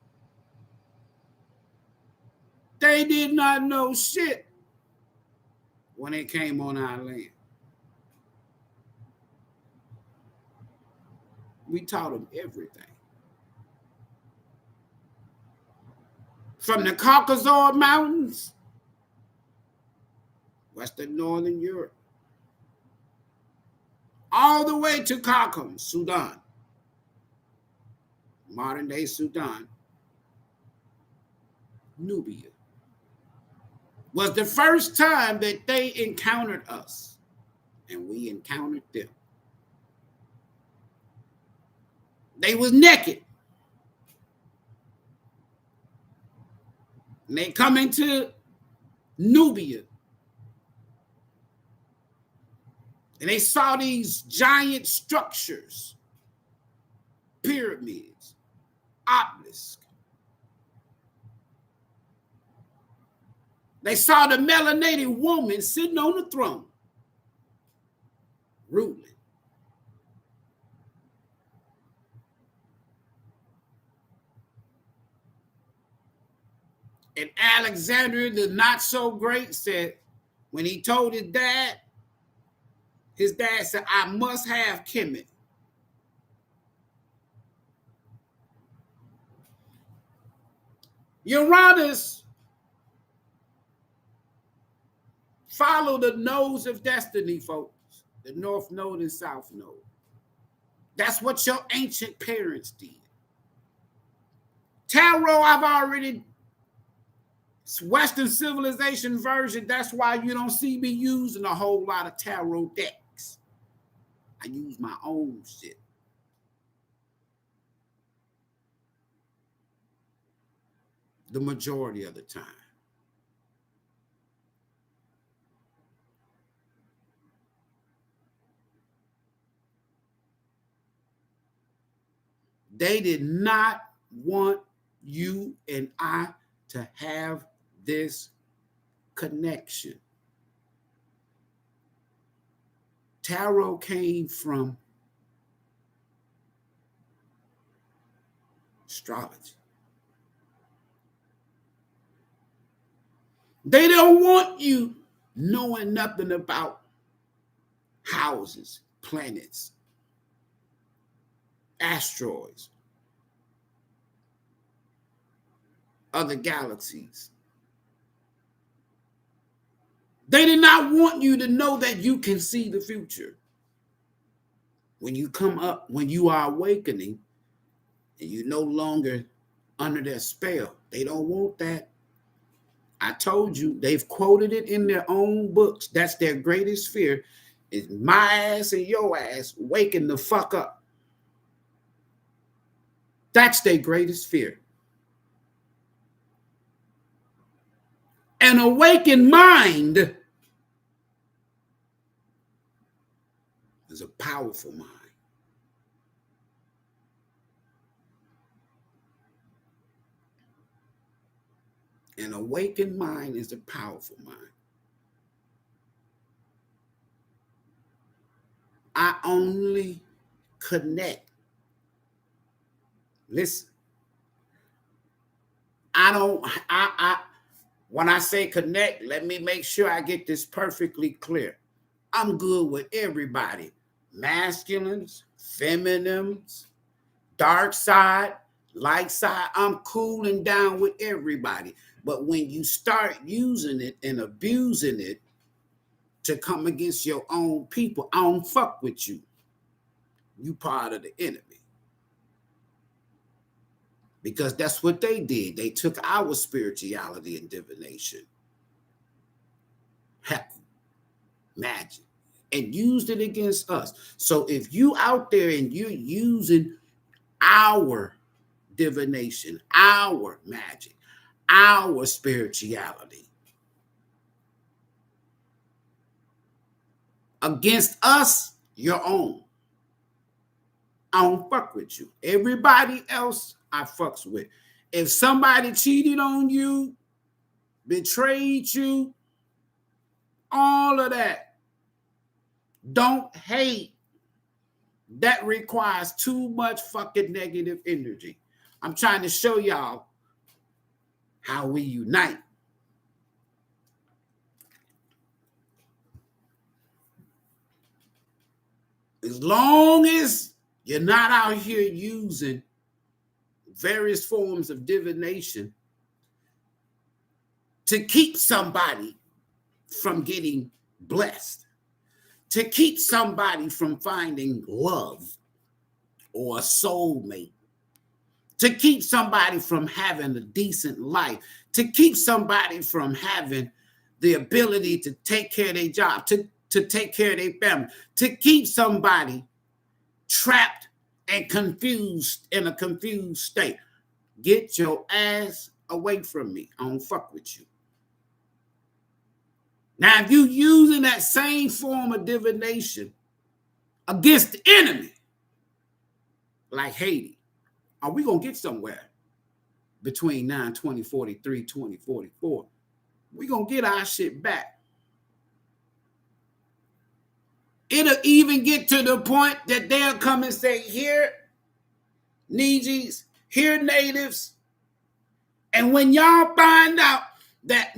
They did not know shit when they came on our land. We taught them everything. From the Caucasus Mountains, Western Northern Europe, all the way to Khartoum, Sudan, modern day Sudan, Nubia, was the first time that they encountered us, and we encountered them. They was naked. And they come into Nubia. And they saw these giant structures, pyramids, obelisks. They saw the melanated woman sitting on the throne, ruling. And Alexander, the not so great, said, when he told his dad said, I must have Kemet. Uranus follow the nodes of destiny, folks, the North Node and South Node. That's what your ancient parents did. Tarot, I've already, Western civilization version, that's why you don't see me using a whole lot of tarot decks. I use my own shit. The majority of the time. They did not want you and I to have this connection. Tarot came from astrology. They don't want you knowing nothing about houses, planets, asteroids, other galaxies. They did not want you to know that you can see the future. When you come up, when you are awakening, and you're no longer under their spell, they don't want that. I told you, they've quoted it in their own books. That's their greatest fear, is my ass and your ass waking the fuck up. That's their greatest fear. An awakened mind is a powerful mind. An awakened mind is a powerful mind. I only connect. Listen, when I say connect, let me make sure I get this perfectly clear. I'm good with everybody. Masculines, feminines, dark side, light side. I'm cool and down with everybody. But when you start using it and abusing it to come against your own people, I don't fuck with you. You part of the enemy. Because that's what they did. They took our spirituality and divination, heck, magic, and used it against us. So if you out there and you're using our divination, our magic, our spirituality against us, your own, I don't fuck with you. Everybody else I fucks with. If somebody cheated on you, betrayed you, all of that, don't hate That requires too much fucking negative energy. I'm trying to show y'all how we unite. As long as you're not out here using various forms of divination to keep somebody from getting blessed, to keep somebody from finding love or a soulmate, to keep somebody from having a decent life, to keep somebody from having the ability to take care of their job, to take care of their family, to keep somebody trapped and confused in a confused state. Get your ass away from me. I don't fuck with you. Now, if you using that same form of divination against the enemy, like Haiti, are we going to get somewhere between 9/20/43, 2044? We're going to get our shit back. It'll even get to the point that they'll come and say, here, Nrgys, here, natives. And when y'all find out that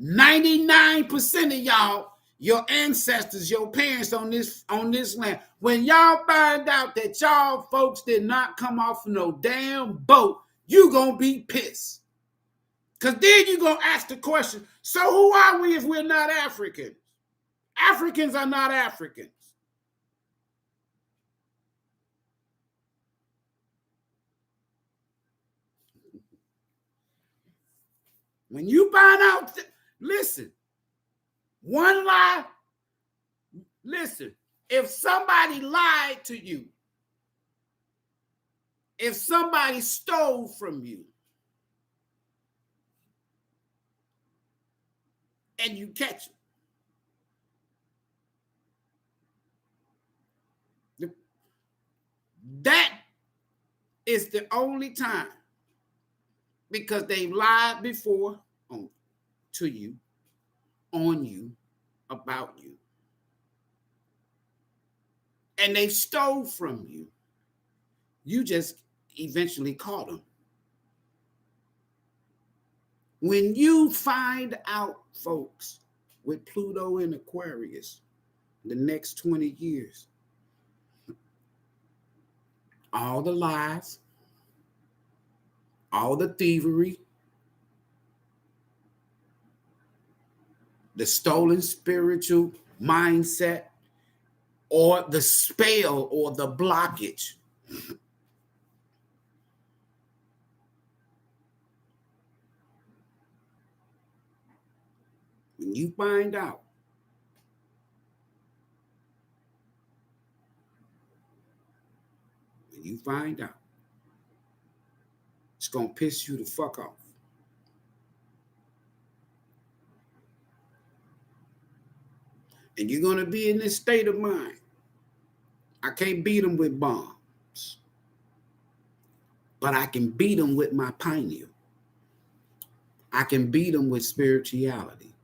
99% of y'all, your ancestors, your parents on this land, when y'all find out that y'all folks did not come off of no damn boat, you gonna be pissed. Because then you gonna ask the question, so who are we if we're not Africans? Africans are not Africans. When you find out, listen, one lie, listen, if somebody lied to you, if somebody stole from you, and you catch them, that is the only time, because they've lied before to you, on you, about you, and they stole from you. You just eventually caught them. When you find out, folks, with Pluto in Aquarius, the next 20 years, all the lies, all the thievery, the stolen spiritual mindset, or the spell or the blockage, when you find out, it's going to piss you the fuck off. And you're going to be in this state of mind. I can't beat them with bombs, but I can beat them with my pineal. I can beat them with spirituality.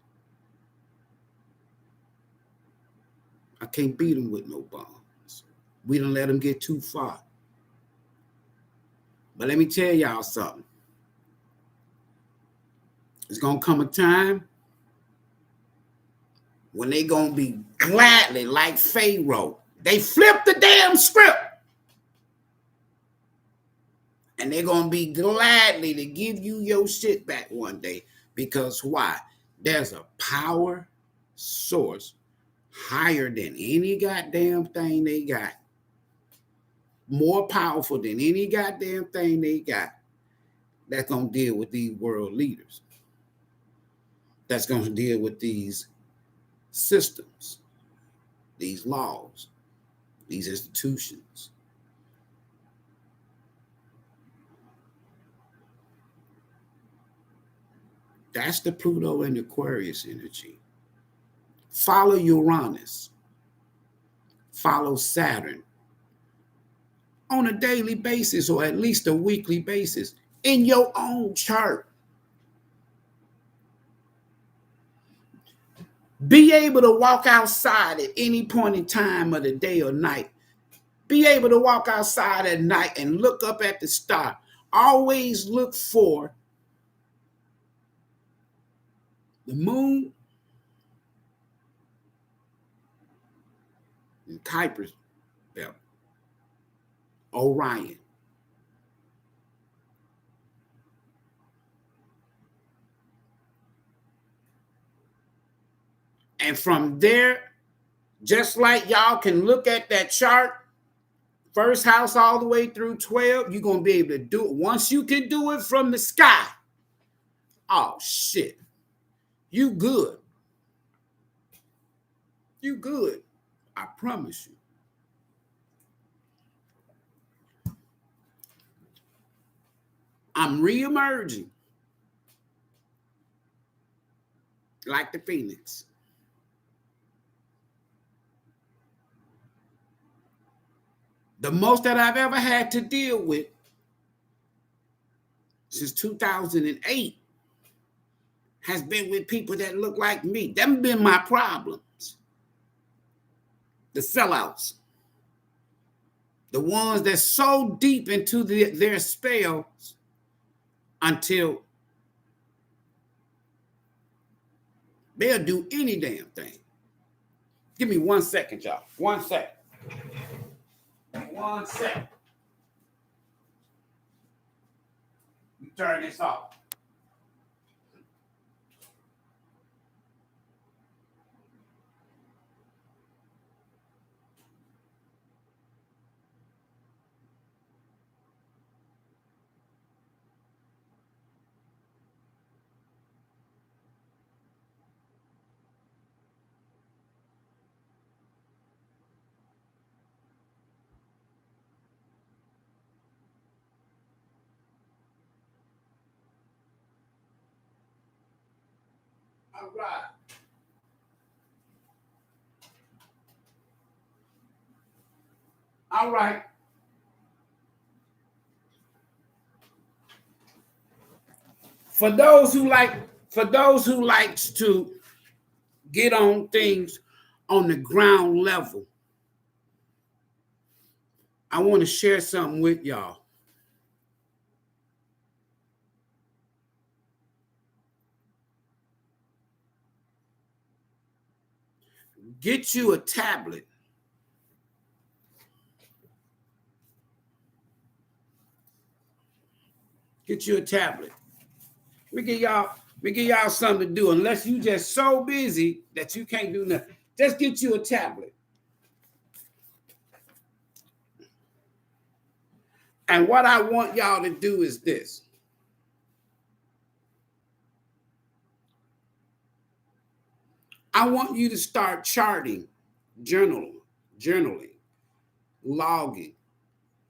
I can't beat them with no bombs. We don't let them get too far. But let me tell y'all something. It's going to come a time when they going to be gladly like Pharaoh. They flip the damn script. And they're going to be gladly to give you your shit back one day. Because why? There's a power source higher than any goddamn thing they got. More powerful than any goddamn thing they got. That's going to deal with these world leaders. That's going to deal with these systems, these laws, these institutions. That's the Pluto and Aquarius energy. Follow Uranus. Follow Saturn on a daily basis, or at least a weekly basis, in your own chart. Be able to walk outside at any point in time of the day or night Be able to walk outside at night and look up at the star. Always look for the moon and Kuiper's belt, Orion. And from there, just like y'all can look at that chart, first house all the way through 12, you're going to be able to do it. Once you can do it from the sky, oh, shit, you good. You good. I promise you. I'm re-emerging like the phoenix. The most that I've ever had to deal with since 2008 has been with people that look like me. Them been my problems. The sellouts. The ones that's so deep into their spells until they'll do any damn thing. Give me 1 second, y'all. 1 second. 1 second. You turn this off. All right. All right. For those who likes to get on things on the ground level, I want to share something with y'all. Get you a tablet. Get you a tablet. We give y'all something to do. Unless you just so busy that you can't do nothing. Just get you a tablet. And what I want y'all to do is this. I want you to start charting, journaling, logging,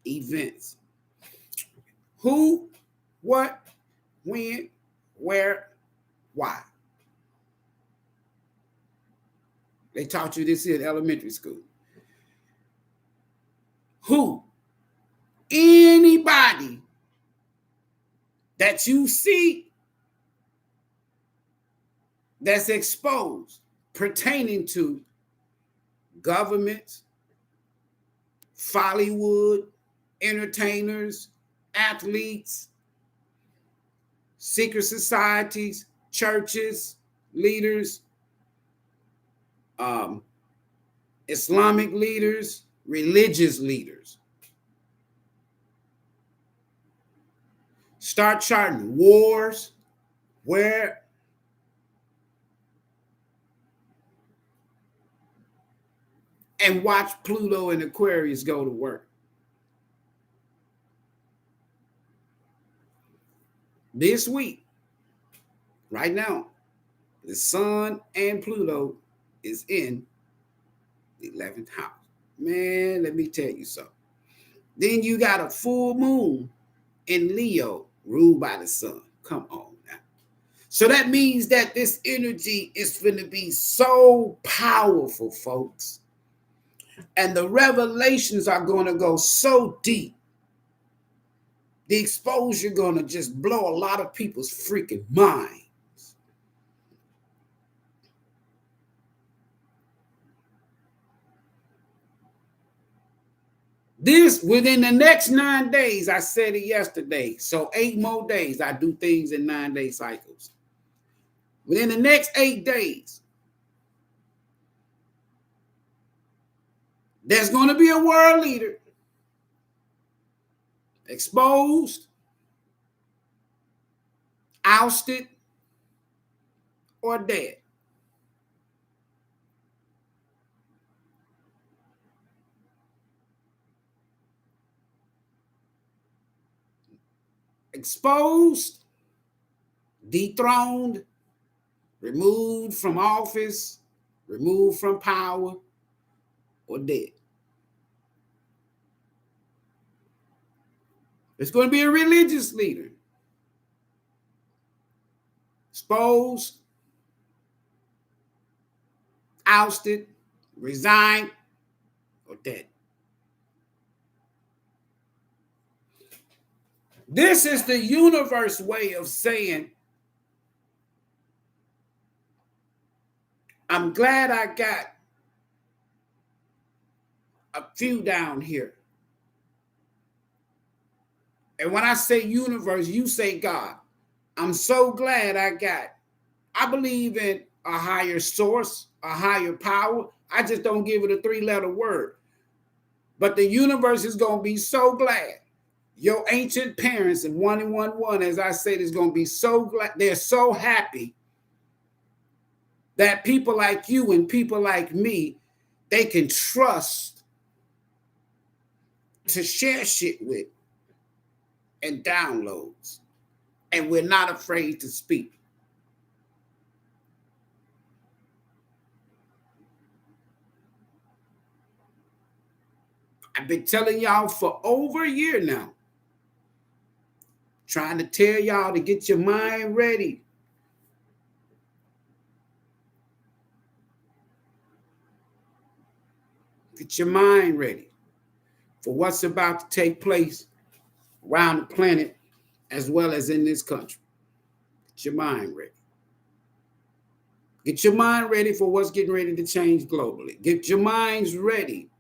events. Who, what, when, where, why. They taught you this in elementary school. Who? Anybody that you see that's exposed pertaining to governments, Follywood, entertainers, athletes, secret societies, churches, leaders, Islamic leaders, religious leaders. Start charting wars, where and watch Pluto and Aquarius go to work. This week, right now, the Sun and Pluto is in the 11th house. Man, let me tell you something. Then you got a full moon in Leo, ruled by the Sun. Come on now. So that means that this energy is going to be so powerful, folks. And the revelations are going to go so deep. The exposure going to just blow a lot of people's freaking minds. This within the next 9 days, I said it yesterday. So 8 more days, I do things in 9-day cycles. Within the next 8 days, there's going to be a world leader exposed, ousted, or dead. Exposed, dethroned, removed from office, removed from power, or dead. There's going to be a religious leader exposed, ousted, resigned, or dead. This is the universe way of saying, I'm glad I got a few down here. And when I say universe, you say God. I'm so glad I believe in a higher source, a higher power. I just don't give it a 3-letter word. But the universe is going to be so glad. Your ancient parents and 1 and 1 1, as I said, is going to be so glad. They're so happy that people like you and people like me, they can trust to share shit with and downloads. And we're not afraid to speak. I've been telling y'all for over a year now, trying to tell y'all to get your mind ready. Get your mind ready for what's about to take place around the planet as well as in this country. Get your mind ready. Get your mind ready for what's getting ready to change globally. Get your minds ready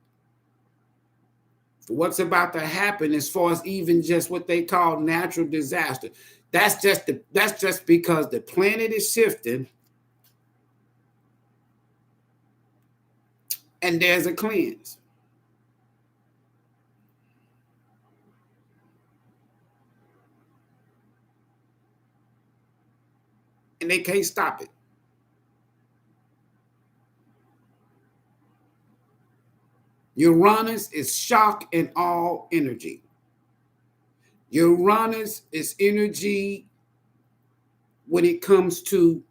for what's about to happen as far as even just what they call natural disaster. That's just because the planet is shifting and there's a cleanse. And they can't stop it. Uranus is shock and awe energy. Uranus is energy when it comes to,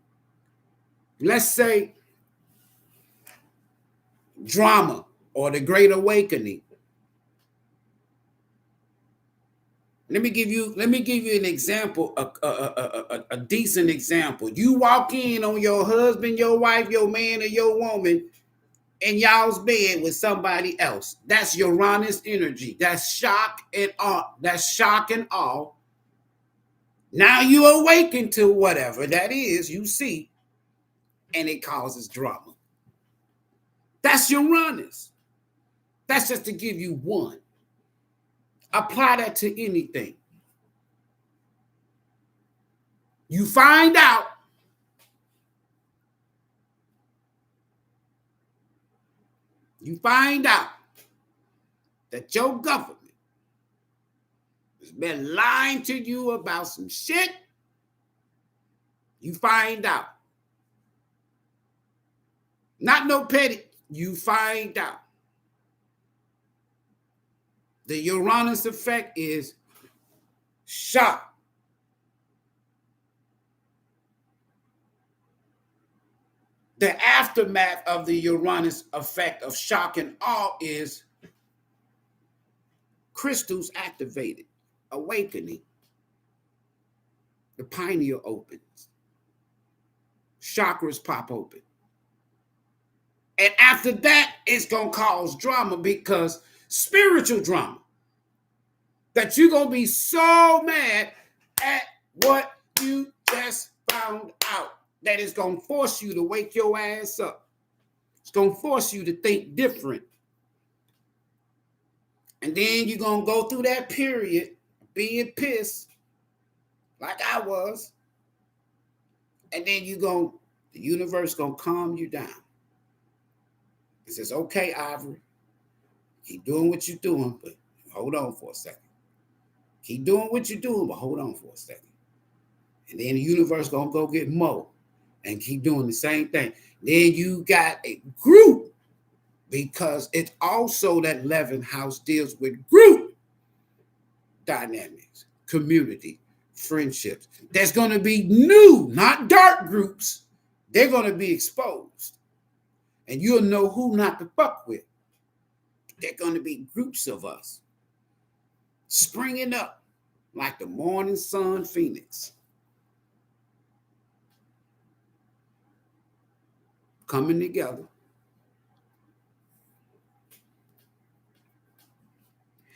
let's say, drama or the Great Awakening. Let me give you an example, a decent example. You walk in on your husband, your wife, your man, or your woman in y'all's bed with somebody else. That's Uranus energy. That's shock and awe. That's shock and awe. Now you awaken to whatever that is you see, and it causes drama. That's Uranus. That's just to give you one. Apply that to anything. You find out that your government has been lying to you about some shit. You find out. Not no petty. You find out. The Uranus effect is shock. The aftermath of the Uranus effect of shock and awe is crystals activated, awakening. The pineal opens. Chakras pop open. And after that, it's going to cause drama, because spiritual drama, that you're going to be so mad at what you just found out that it's going to force you to wake your ass up. It's going to force you to think different And then you're going to go through that period being pissed like I was. And then the universe going to calm you down. It says, okay, Ivory, keep doing what you're doing, but hold on for a second. Keep doing what you're doing, but hold on for a second. And then the universe going to go get Mo and keep doing the same thing. Then you got a group, because it's also that 11th house deals with group dynamics, community, friendships. There's going to be new, not dark groups. They're going to be exposed. And you'll know who not to fuck with. They're going to be groups of us springing up like the morning sun phoenix. Coming together.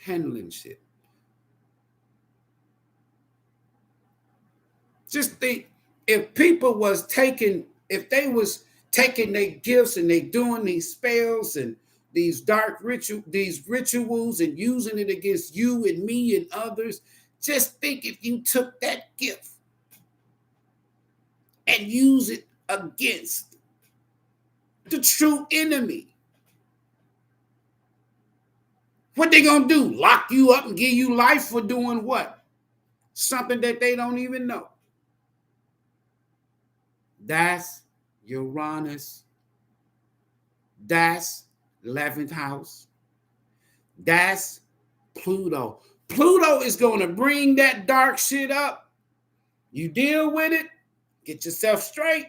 Handling shit. Just think, if people was taking, if they was taking their gifts and they doing these spells and these dark rituals and using it against you and me and others, just think if you took that gift and use it against the true enemy. What they gonna do? Lock you up and give you life for doing what? Something that they don't even know. That's Uranus. That's 11th house. That's Pluto. Pluto is going to bring that dark shit up. You deal with it, get yourself straight,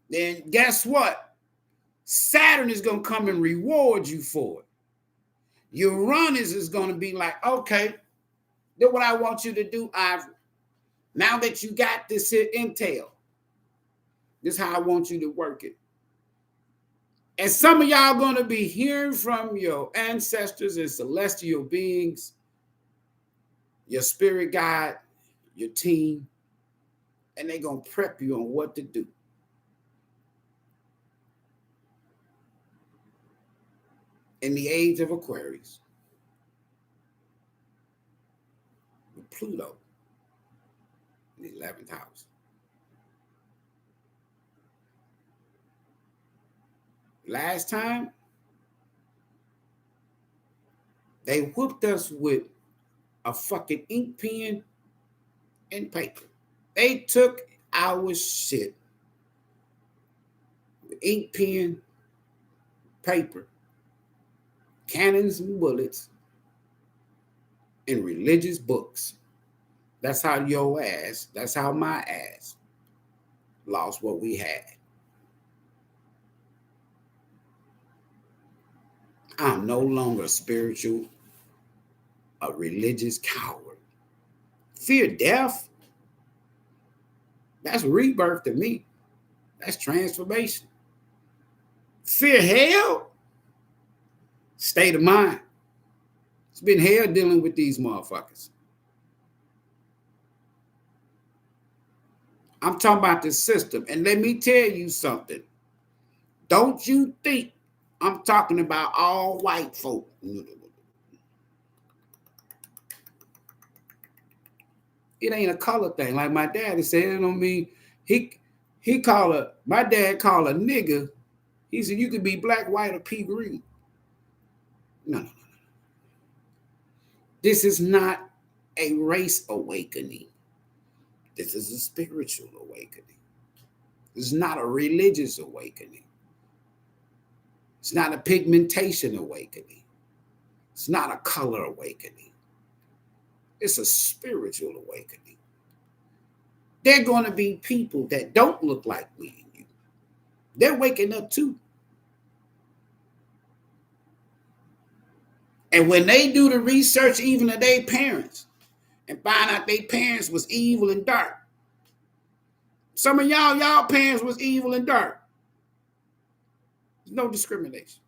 then guess what? Saturn is going to come and reward you for it. Uranus is going to be like, okay, then what I want you to do, Ivory. Now that you got this here intel, this is how I want you to work it. And some of y'all going to be hearing from your ancestors and celestial beings, your spirit guide, your team, and they're going to prep you on what to do. In the age of Aquarius, with Pluto in the 11th house. Last time, they whooped us with a fucking ink pen and paper. They took our shit with ink pen, paper, cannons and bullets, and religious books. That's how that's how my ass lost what we had. I'm no longer spiritual, a religious coward. Fear death. That's rebirth to me. That's transformation. Fear hell. State of mind. It's been hell dealing with these motherfuckers. I'm talking about the system. And let me tell you something. Don't you think I'm talking about all white folk. It ain't a color thing. Like my dad said, it don't mean my dad called a nigga. He said, you could be black, white, or pea green. No. This is not a race awakening. This is a spiritual awakening. This is not a religious awakening. It's not a pigmentation awakening. It's not a color awakening. It's a spiritual awakening. There are going to be people that don't look like me and you. They're waking up too. And when they do the research, even of their parents, and find out their parents was evil and dark. Some of y'all parents was evil and dark. There's no discrimination.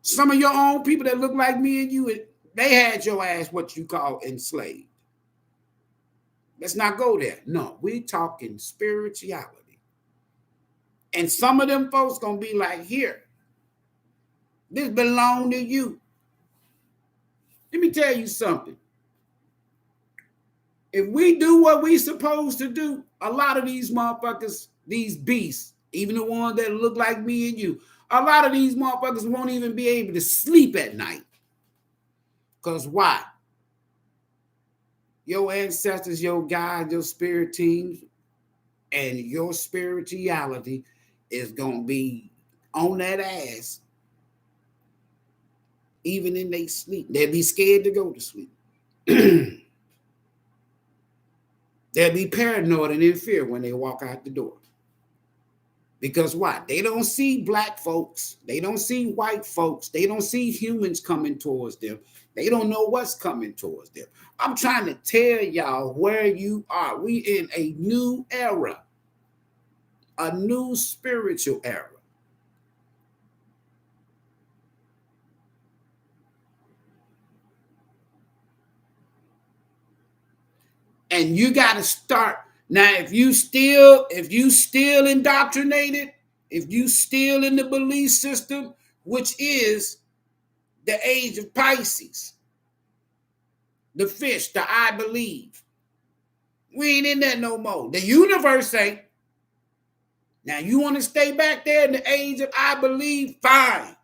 Some of your own people that look like me and you, they had your ass what you call enslaved. Let's not go there. No, we talking spirituality. And some of them folks gonna be like, here, this belong to you. Let me tell you something. If we do what we supposed to do, a lot of these motherfuckers, these beasts, even the ones that look like me and you, a lot of these motherfuckers won't even be able to sleep at night. Because why? Your ancestors, your guides, your spirit teams, and your spirituality is going to be on that ass even in their sleep. They'll be scared to go to sleep. They'll be paranoid and in fear when they walk out the door. Because why? They don't see black folks. They don't see white folks. They don't see humans coming towards them. They don't know what's coming towards them. I'm trying to tell y'all where you are. We in a new era, a new spiritual era. And you got to start. Now, if you still indoctrinated, if you still in the belief system, which is the age of Pisces, the fish, the I believe, we ain't in that no more. The universe ain't. Now, you want to stay back there in the age of I believe, fine.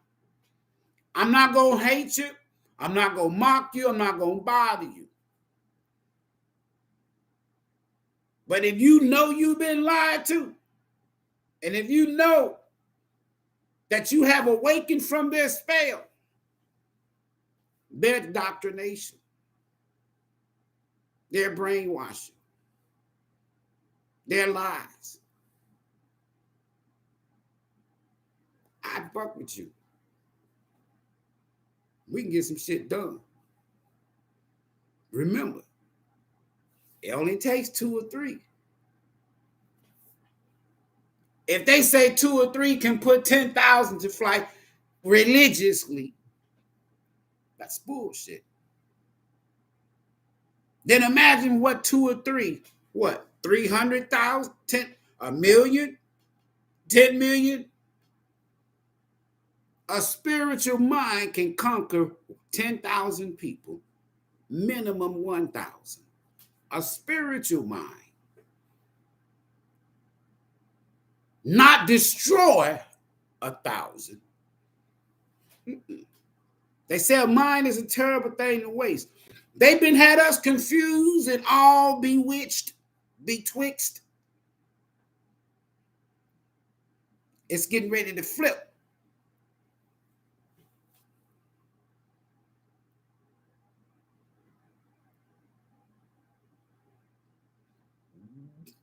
I'm not going to hate you. I'm not going to mock you. I'm not going to bother you. But if you know you've been lied to, and if you know that you have awakened from their spell, their indoctrination, their brainwashing, their lies, I fuck with you. We can get some shit done. Remember, it only takes 2 or 3. If they say 2 or 3 can put 10,000 to flight religiously, that's bullshit. Then imagine what 2 or 3, what, 300,000, 10, a million, 10 million? A spiritual mind can conquer 10,000 people, minimum 1,000. A spiritual mind. Not destroy 1,000. They say a mind is a terrible thing to waste. They've been had us confused and all bewitched, betwixt. It's getting ready to flip.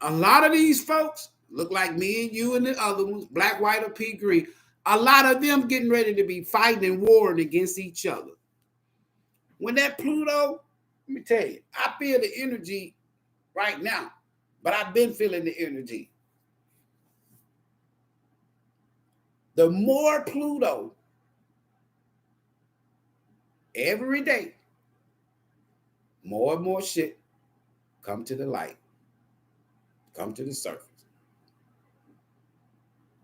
A lot of these folks look like me and you and the other ones, black, white, or pea green. A lot of them getting ready to be fighting and warring against each other. When that Pluto, let me tell you, I feel the energy right now, but I've been feeling the energy. The more Pluto every day, more and more shit come to the light, come to the surface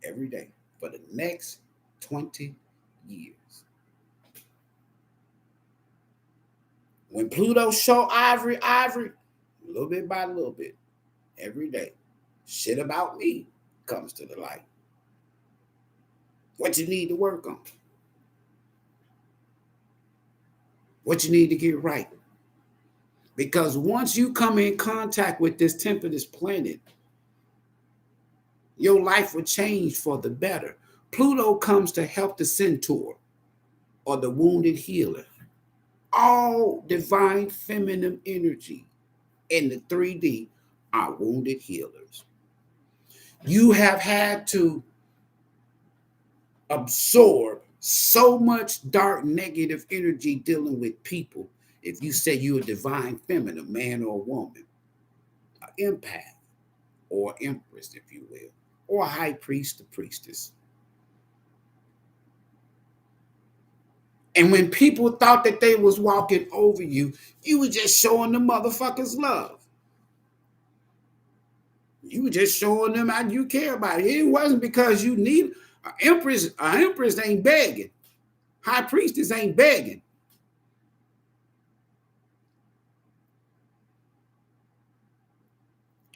every day for the next 20 years. When Pluto show Ivory, little bit by little bit, every day, shit about me comes to the light. What you need to work on. What you need to get right. Because once you come in contact with this tempestuous planet, your life will change for the better. Pluto comes to help the centaur or the wounded healer. All divine feminine energy in the 3D are wounded healers. You have had to absorb so much dark negative energy dealing with people. If you say you're a divine feminine, man or woman, an empath or empress, if you will, or a high priest or priestess. And when people thought that they was walking over you, you were just showing the motherfuckers love. You were just showing them how you care about it. It wasn't because you need an empress. An empress ain't begging. High priestess ain't begging.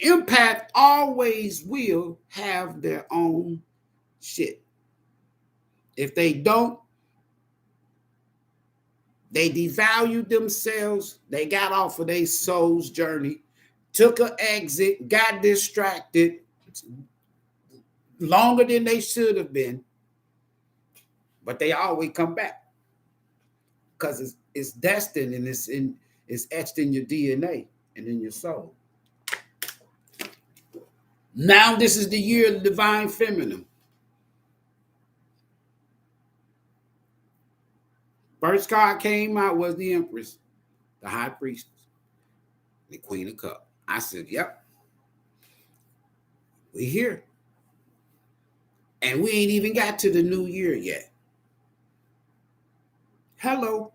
Empath always will have their own shit. If they don't, they devalued themselves. They got off of their soul's journey, took an exit, got distracted longer than they should have been. But they always come back because it's destined and it's etched in your DNA and in your soul. Now this is the year of the divine feminine. First card came out was the Empress, the High Priestess, the Queen of Cups. I said, yep, we here. And we ain't even got to the new year yet. Hello.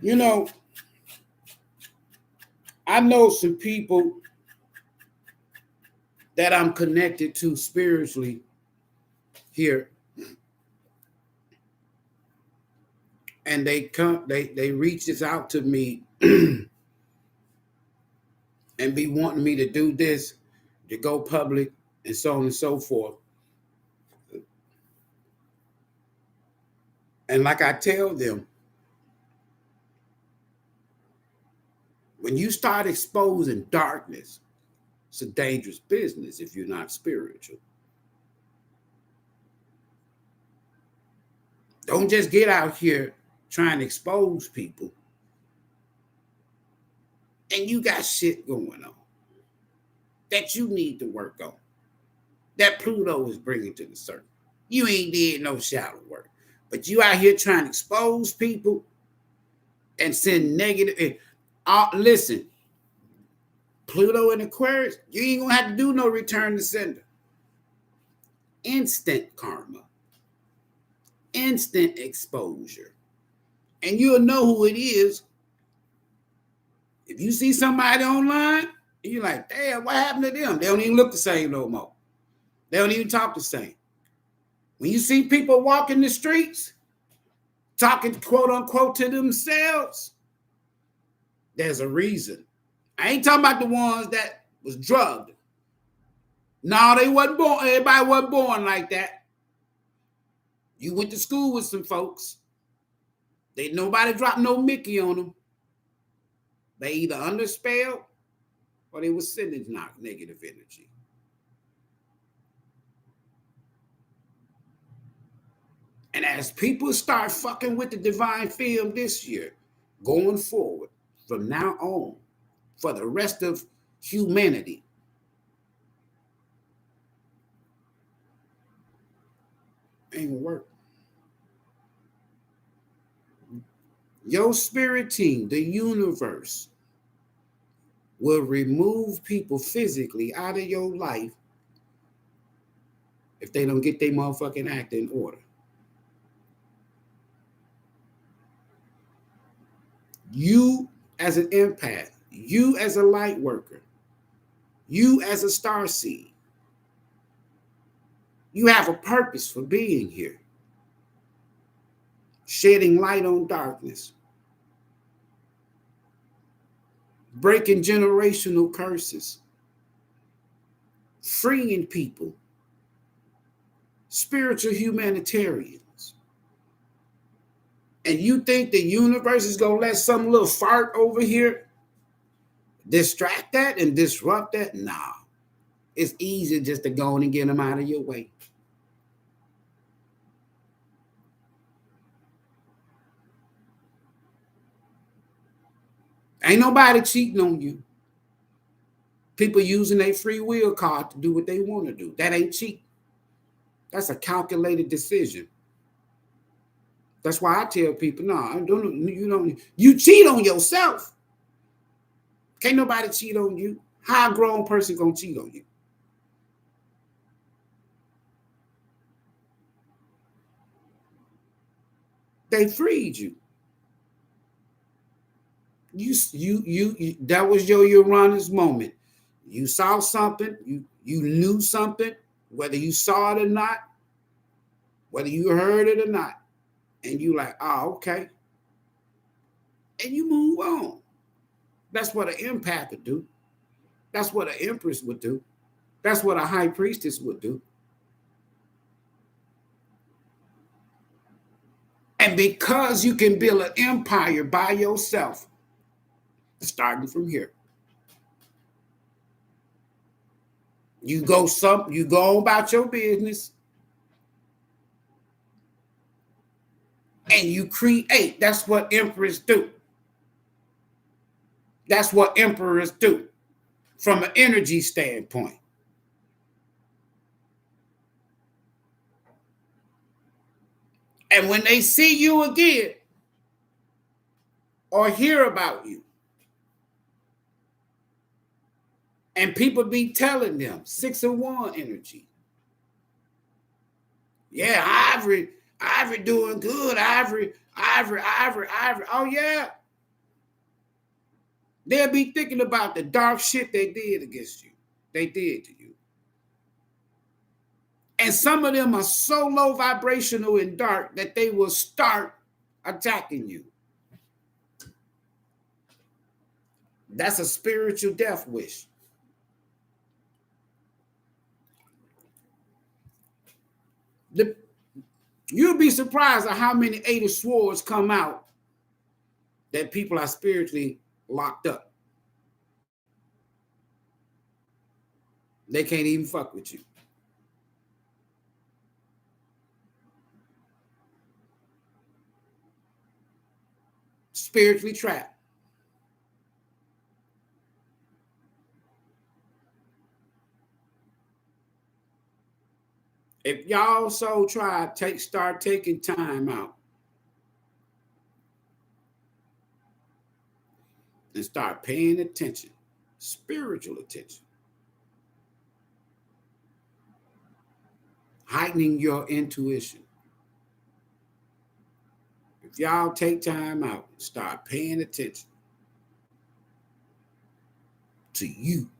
You know, I know some people that I'm connected to spiritually here. And they reaches out to me and be wanting me to do this, to go public, and so on and so forth. And like I tell them, when you start exposing darkness, it's a dangerous business if you're not spiritual. Don't just get out here trying to expose people and you got shit going on that you need to work on, that Pluto is bringing to the surface. You ain't did no shadow work, but you out here trying to expose people and send negative. Listen, Pluto in Aquarius, you ain't gonna have to do no return to sender. Instant karma, instant exposure, and you'll know who it is. If you see somebody online, and you're like, damn, what happened to them? They don't even look the same no more. They don't even talk the same. When you see people walking the streets, talking quote unquote to themselves, there's a reason. I ain't talking about the ones that was drugged. No, they wasn't born. Everybody wasn't born like that. You went to school with some folks. Nobody dropped no Mickey on them. They either underspelled or they were sending negative energy. And as people start fucking with the divine film this year, going forward, from now on, for the rest of humanity, ain't gonna work. Your spirit team, the universe, will remove people physically out of your life if they don't get their motherfucking act in order. You as an empath, you as a light worker, you as a starseed, you have a purpose for being here. Shedding light on darkness. Breaking generational curses. Freeing people. Spiritual humanitarians. And you think the universe is going to let some little fart over here distract that and disrupt that? Nah. It's easy just to go on and get them out of your way. Ain't nobody cheating on you. People using their free will card to do what they want to do. That ain't cheating. That's a calculated decision. That's why I tell people, you cheat on yourself. Can't nobody cheat on you. How a grown person gonna cheat on you? They freed you. You that was your Uranus moment. You saw something, you knew something, whether you saw it or not, whether you heard it or not, and you like, oh, okay, and you move on. That's what an empath would do. That's what an empress would do. That's what a high priestess would do. And because you can build an empire by yourself, starting from here, you go about your business, and you create. That's what emperors do. That's what emperors do from an energy standpoint. And when they see you again or hear about you, and people be telling them 6 of Wands energy. Yeah, Ivory doing good. Ivory. Oh, yeah. They'll be thinking about the dark shit they did against you. They did to you. And some of them are so low vibrational and dark that they will start attacking you. That's a spiritual death wish. You'll be surprised at how many 8 of Swords come out that people are spiritually locked up. They can't even fuck with you. Spiritually trapped. If y'all soul tribe start taking time out and start paying attention, spiritual attention, heightening your intuition. If y'all take time out and start paying attention to you,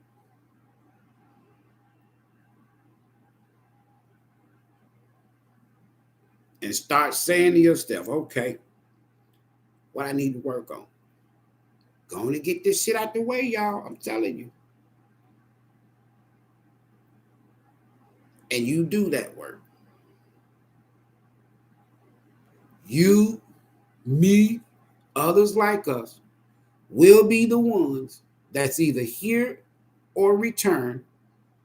and start saying to yourself, okay, what I need to work on. Going to get this shit out the way, y'all. I'm telling you. And you do that work. You, me, others like us will be the ones that's either here or return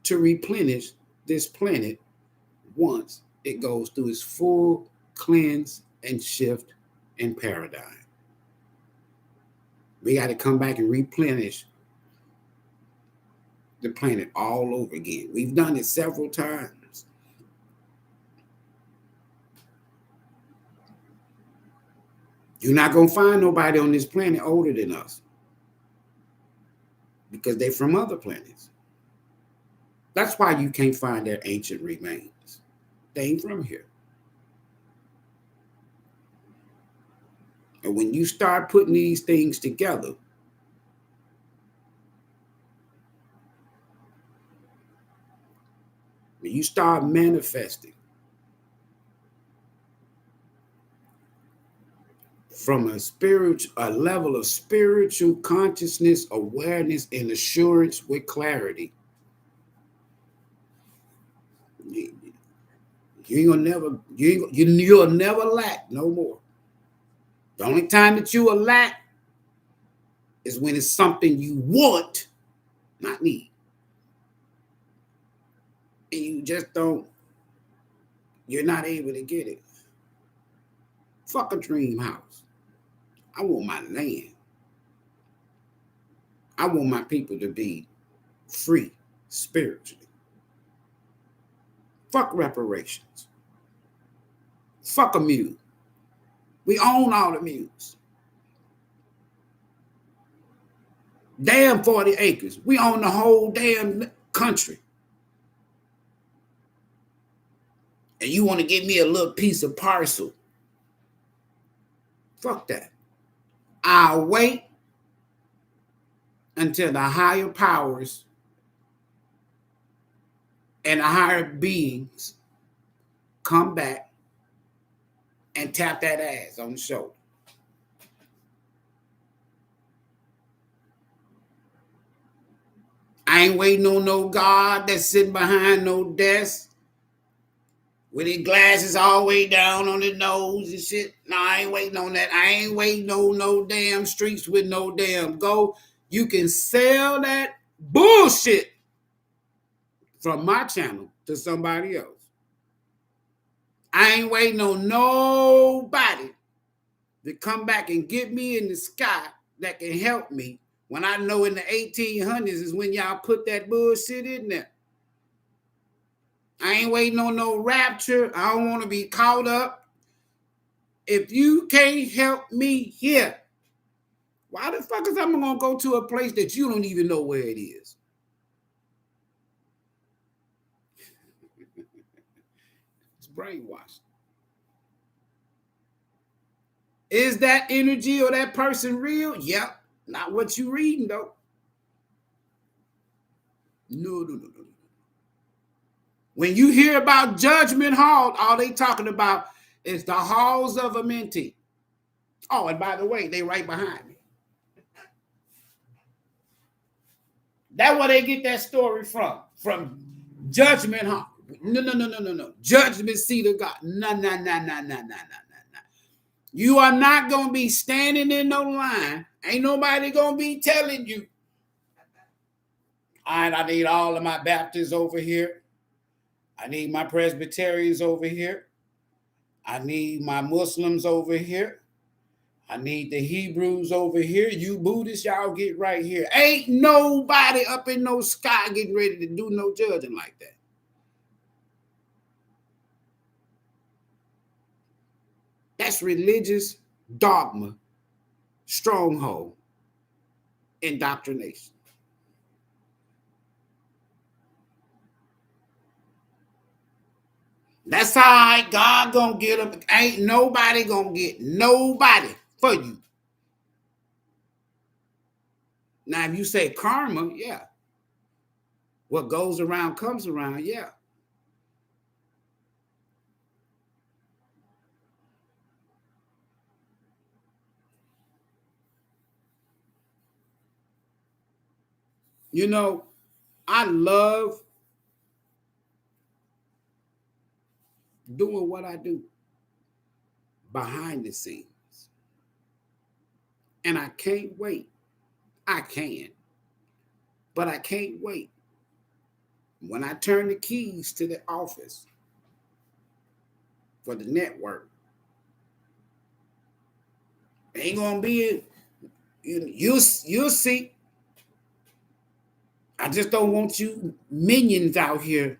to replenish this planet once it goes through its full cleanse and shift and paradigm. We got to come back and replenish the planet all over again. We've done it several times. You're not going to find nobody on this planet older than us because they're from other planets. That's why you can't find their ancient remains. They ain't from here. And when you start putting these things together, when you start manifesting from a level of spiritual consciousness, awareness, and assurance with clarity, you'll never lack no more. The only time that you will lack is when it's something you want, not need. And you just you're not able to get it. Fuck a dream house. I want my land. I want my people to be free spiritually. Fuck reparations. Fuck a mule. We own all the mules. Damn 40 acres. We own the whole damn country. And you want to give me a little piece of parcel. Fuck that. I'll wait until the higher powers and the higher beings come back and tap that ass on the shoulder. I ain't waiting on no God that's sitting behind no desk with his glasses all the way down on his nose and shit. No, I ain't waiting on that. I ain't waiting on no damn streets with no damn go. You can sell that bullshit from my channel to somebody else. I ain't waiting on nobody to come back and get me in the sky that can help me when I know in the 1800s is when y'all put that bullshit in there. I ain't waiting on no rapture. I don't want to be caught up. If you can't help me here, why the fuck is I'm going to go to a place that you don't even know where it is? It's brainwashed. Is that energy or that person real? Yep. Not what you reading, though. No. When you hear about Judgment Hall, all they talking about is the halls of Amenti. Oh, and by the way, they right behind me. That's where they get that story from Judgment Hall. No. Judgment seat of God. No. You are not going to be standing in no line. Ain't nobody going to be telling you, all right, I need all of my Baptists over here. I need my Presbyterians over here. I need my Muslims over here. I need the Hebrews over here. You Buddhists, y'all get right here. Ain't nobody up in no sky getting ready to do no judging like that. That's religious dogma, stronghold, indoctrination. That's all right. God gonna get them. Ain't nobody gonna get nobody for you. Now, if you say karma, yeah. What goes around comes around, yeah. You know, I love doing what I do behind the scenes. And I can't wait. I can, but I can't wait. When I turn the keys to the office for the network, ain't gonna be you'll see. I just don't want you minions out here.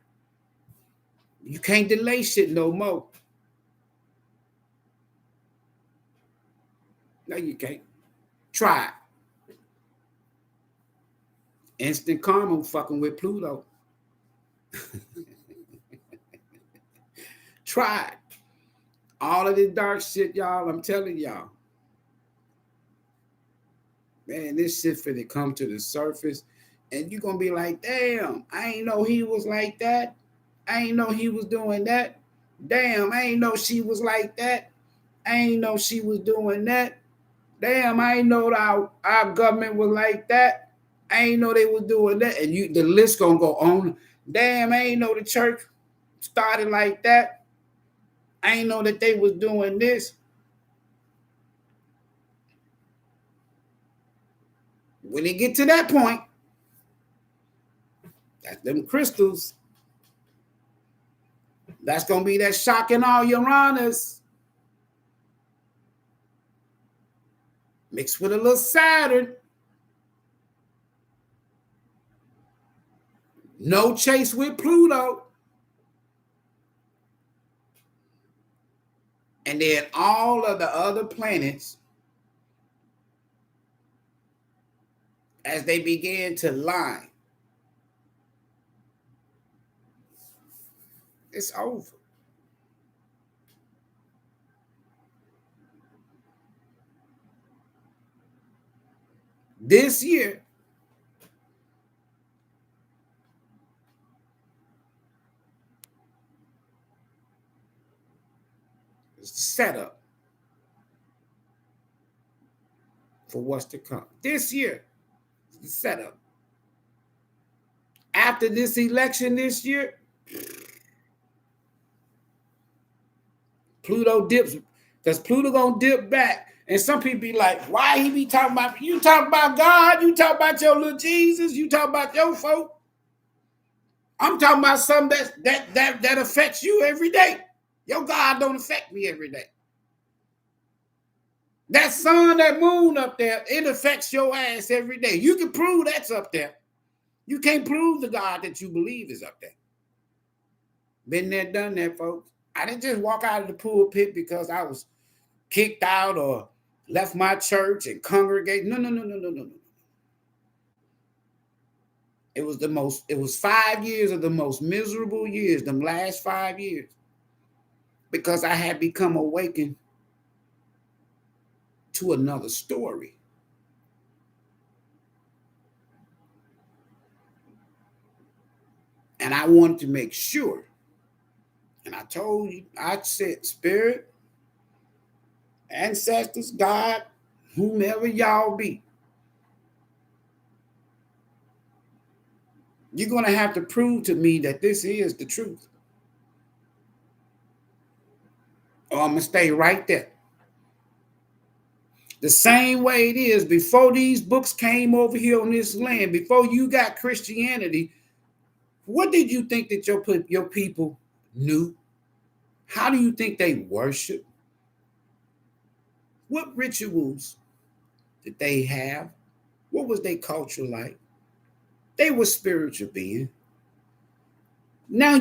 You can't delay shit no more. No, you can't. Try it. Instant karma fucking with Pluto. Try it. All of this dark shit, y'all, I'm telling y'all. Man, this shit finna come to the surface. And you're gonna be like, damn, I ain't know he was like that. I ain't know he was doing that. Damn, I ain't know she was like that. I ain't know she was doing that. Damn, I ain't know our government was like that. I ain't know they was doing that. And the list gonna go on. Damn, I ain't know the church started like that. I ain't know that they was doing this. When they get to that point, that's them crystals. That's gonna be that shock in all Uranus. Mixed with a little Saturn. No chase with Pluto. And then all of the other planets, as they begin to line, it's over. This year, the setup for what's to come. This year, the setup. After this election this year, Pluto dips, because Pluto gonna dip back. And some people be like, why he be talking about, you talk about God, you talk about your little Jesus, you talk about your folk. I'm talking about something that affects you every day. Your God don't affect me every day. That sun, that moon up there, it affects your ass every day. You can prove that's up there. You can't prove the God that you believe is up there. Been there, done that, folks. I didn't just walk out of the pulpit because I was kicked out or left my church and congregate. No. It was 5 years of the most miserable years, them last 5 years, because I had become awakened to another story. And I wanted to make sure. And I told you, I said, Spirit, ancestors, God, whomever y'all be, you're going to have to prove to me that this is the truth. Or I'm going to stay right there. The same way it is before these books came over here on this land, before you got Christianity, what did you think that your people knew? How do you think they worship? What rituals did they have? What was their culture like? They were spiritual beings. Now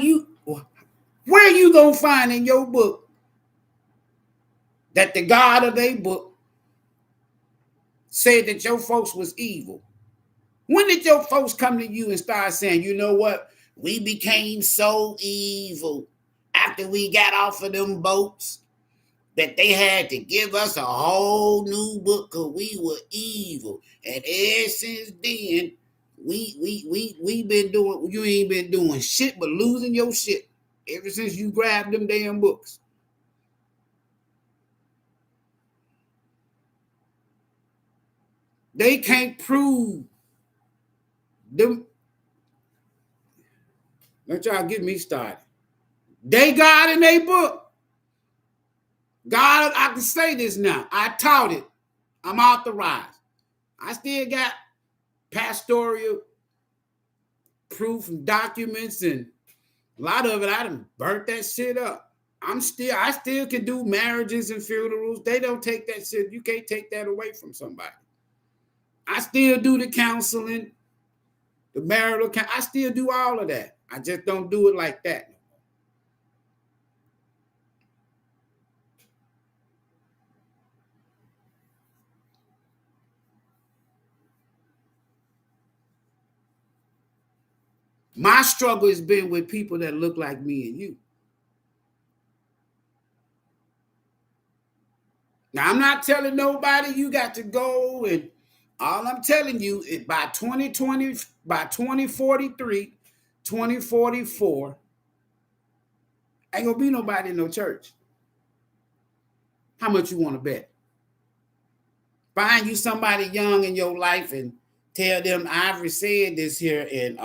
where you gonna find in your book that the God of their book said that your folks was evil? When did your folks come to you and start saying, you know what? We became so evil after we got off of them boats that they had to give us a whole new book because we were evil. And ever since then, we been doing, you ain't been doing shit but losing your shit ever since you grabbed them damn books. They can't prove them. Don't y'all get me started. They got in their book. God, I can say this now. I taught it. I'm authorized. I still got pastoral proof and documents, and a lot of it, I done burnt that shit up. I still can do marriages and funerals. They don't take that shit. You can't take that away from somebody. I still do the counseling, the marital. I still do all of that. I just don't do it like that. My struggle has been with people that look like me and you. Now, I'm not telling nobody you got to go, and all I'm telling you is by 2020, by 2043, 2044, ain't gonna be nobody in no church. How much you want to bet? Find you somebody young in your life and tell them Ivory said this here, and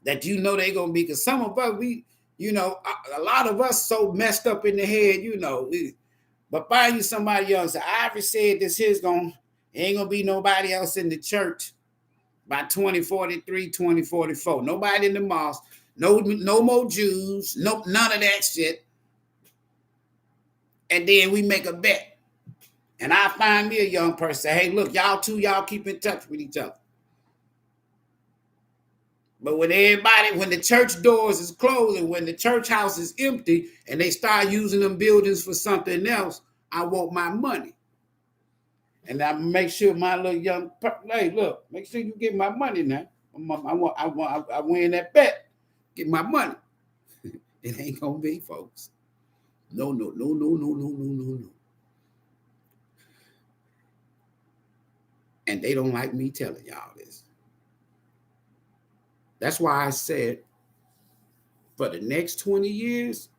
that you know they gonna be, because some of us, a lot of us so messed up in the head, but find you somebody young. So Ivory said this here's ain't gonna be nobody else in the church by 2043, 2044. Nobody in the mosque, no more Jews, none of that shit. And then we make a bet. And I find me a young person, hey, look, y'all keep in touch with each other. But when the church doors is closed and when the church house is empty and they start using them buildings for something else, I want my money. And I make sure my little young, hey, look, make sure you get my money now. I win that bet. Get my money. It ain't gonna be, folks. No. And they don't like me telling y'all this. That's why I said for the next 20 years,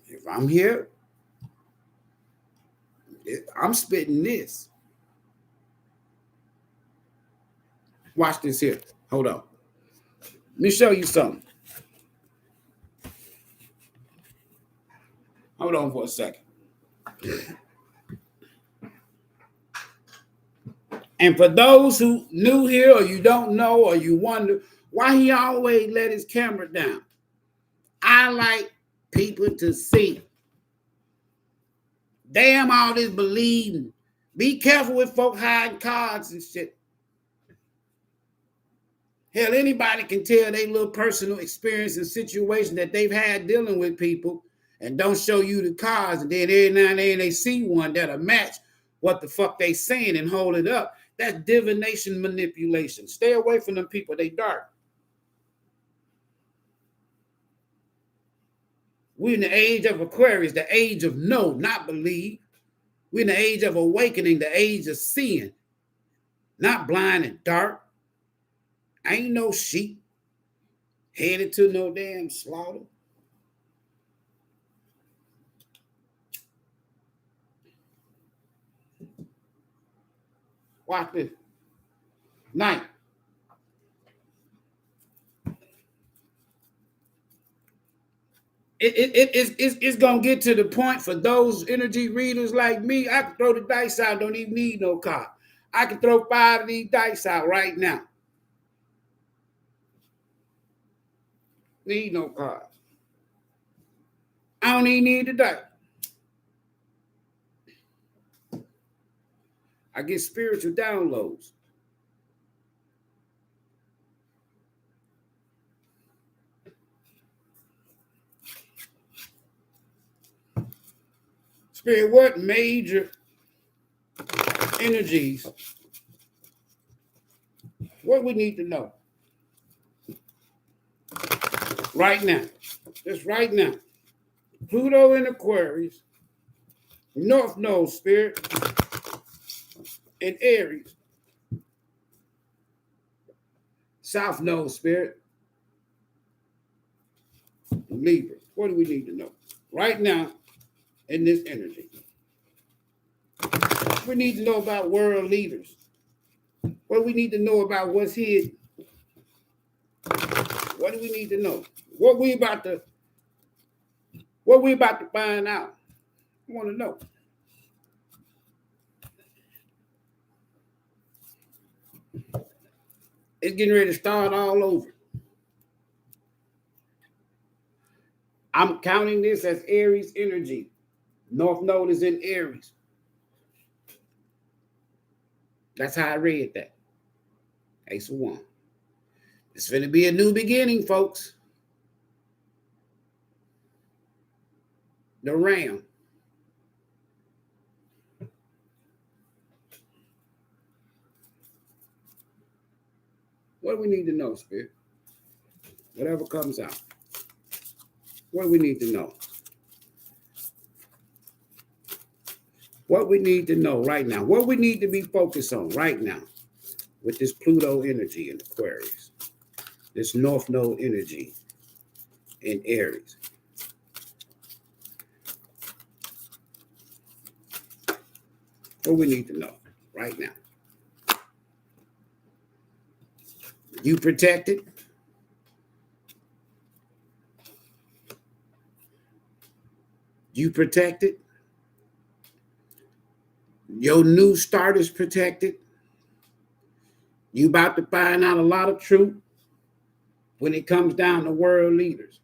if I'm here, I'm spitting this. Watch this here. Hold on. Let me show you something. Hold on for a second. And for those who new here, or you don't know, or you wonder why he always let his camera down, I like people to see. Damn all this believing. Be careful with folk hiding cards and shit. Hell, anybody can tell their little personal experience and situation that they've had dealing with people and don't show you the cards, and then every now and then they see one that'll match what the fuck they saying and hold it up. That's divination manipulation. Stay away from them people. They dark. We're in the age of Aquarius, the age of know, not believe. We're in the age of awakening, the age of seeing, not blind and dark. Ain't no sheep headed to no damn slaughter. Watch this. Night. It's going to get to the point for those energy readers like me. I can throw the dice out, don't even need no card. I can throw 5 of these dice out right now. Need no cards. I don't even need the dice. I get spiritual downloads. Spirit, what major energies, what we need to know right now, just right now? Pluto in Aquarius, North Node, Spirit, in Aries, South Node, Spirit, Libra. What do we need to know right now in this energy? We need to know about world leaders. What do we need to know about what's hidden? What do we need to know? What we about to find out? I want to know. It's getting ready to start all over. I'm counting this as Aries energy. North Node is in Aries. That's how I read that. Ace of Wands. It's going to be a new beginning, folks. The Ram. What do we need to know, Spirit? Whatever comes out. What do we need to know? What we need to know right now. What we need to be focused on right now with this Pluto energy in Aquarius. This North Node energy in Aries. What we need to know right now. You protected. You protected. Your new start is protected. You about to find out a lot of truth when it comes down to world leaders.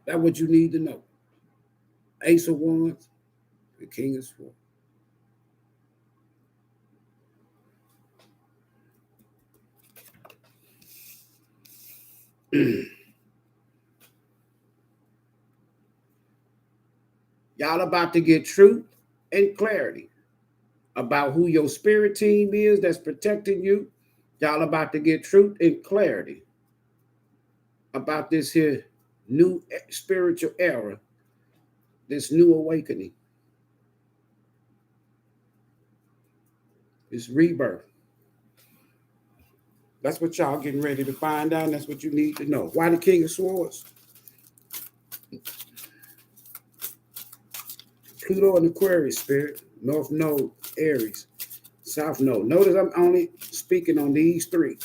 That's what you need to know. Ace of Wands, the King of Swords. Y'all about to get truth and clarity about who your spirit team is that's protecting you. Y'all about to get truth and clarity about this here new spiritual era, this new awakening, this rebirth. That's what y'all getting ready to find out. And that's what you need to know. Why the King of Swords? Pluto and Aquarius, Spirit. North Node, Aries. South Node. Notice I'm only speaking on these three,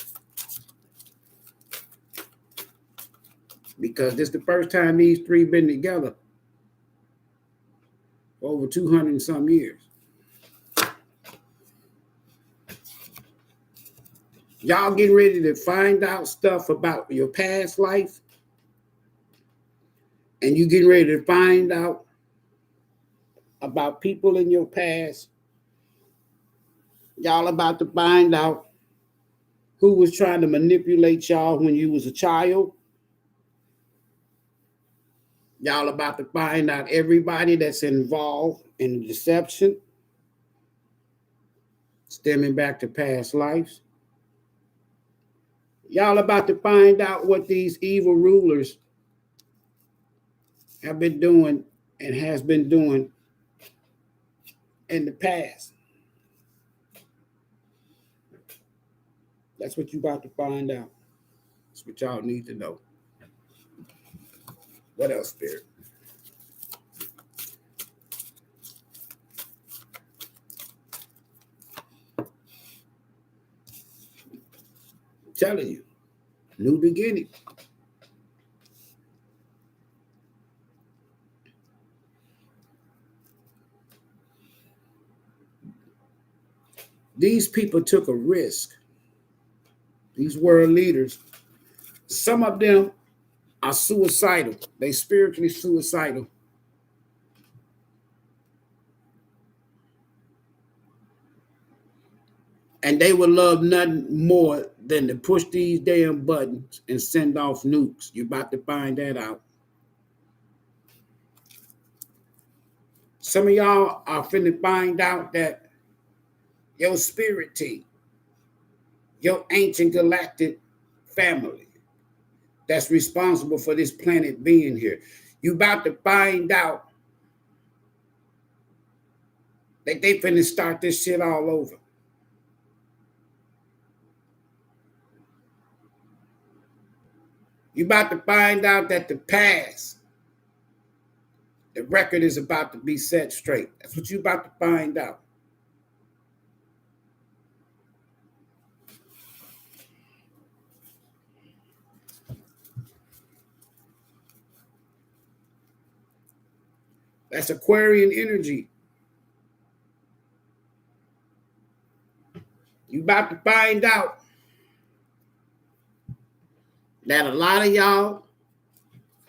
because this is the first time these three been together for over 200 and some years. Y'all getting ready to find out stuff about your past life, and you getting ready to find out about people in your past. Y'all about to find out who was trying to manipulate y'all when you was a child. Y'all about to find out everybody that's involved in the deception stemming back to past lives. Y'all about to find out what these evil rulers have been doing and has been doing in the past. That's what you about to find out. That's what y'all need to know. What else, Spirit? I'm telling you, new beginning. These people took a risk. These world leaders, some of them are suicidal. They spiritually suicidal. And they would love nothing more than to push these damn buttons and send off nukes. You're about to find that out. Some of y'all are finna find out that your spirit team, your ancient galactic family that's responsible for this planet being here, you about to find out that they finna start this shit all over. You about to find out that the past, the record is about to be set straight. That's what you about to find out. That's Aquarian energy. You about to find out that a lot of y'all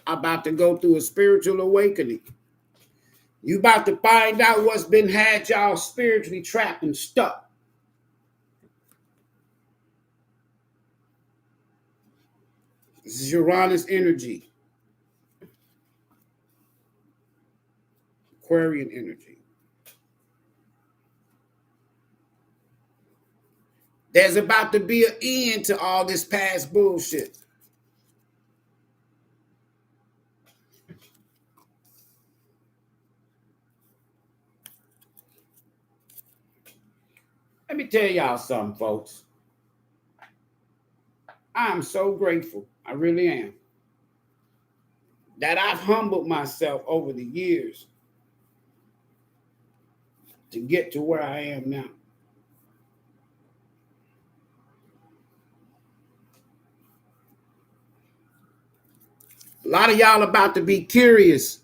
are about to go through a spiritual awakening. You about to find out what's been had y'all spiritually trapped and stuck. This is Uranus energy. Aquarian energy. There's about to be an end to all this past bullshit. Let me tell y'all something, folks. I'm so grateful. I really am. That I've humbled myself over the years to get to where I am now. A lot of y'all about to be curious.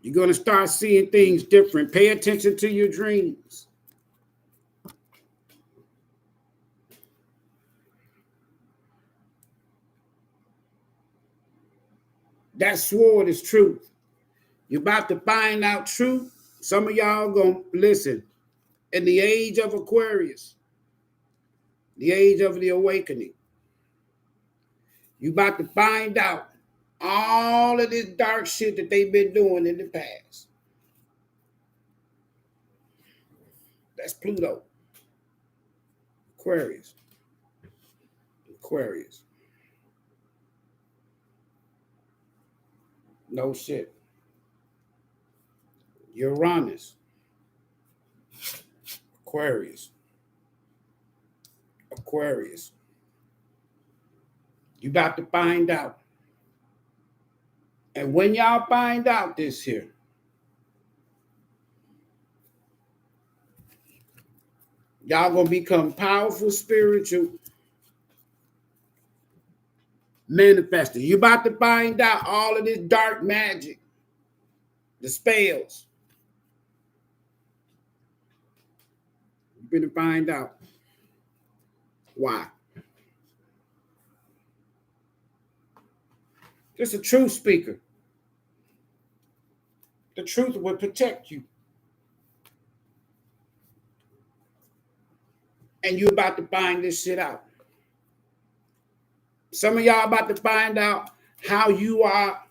You're going to start seeing things different. Pay attention to your dreams. That sword is truth. You're about to find out truth. Some of y'all going to listen. In the age of Aquarius, the age of the awakening, you're about to find out all of this dark shit that they've been doing in the past. That's Pluto. Aquarius. Aquarius. No shit. Uranus. Aquarius. Aquarius. You about to find out. And when y'all find out this here, y'all gonna become powerful spiritual manifestors. You about to find out all of this dark magic, the spells. You're gonna find out why. Just a truth speaker. The truth will protect you. And you're about to find this shit out. Some of y'all about to find out how you are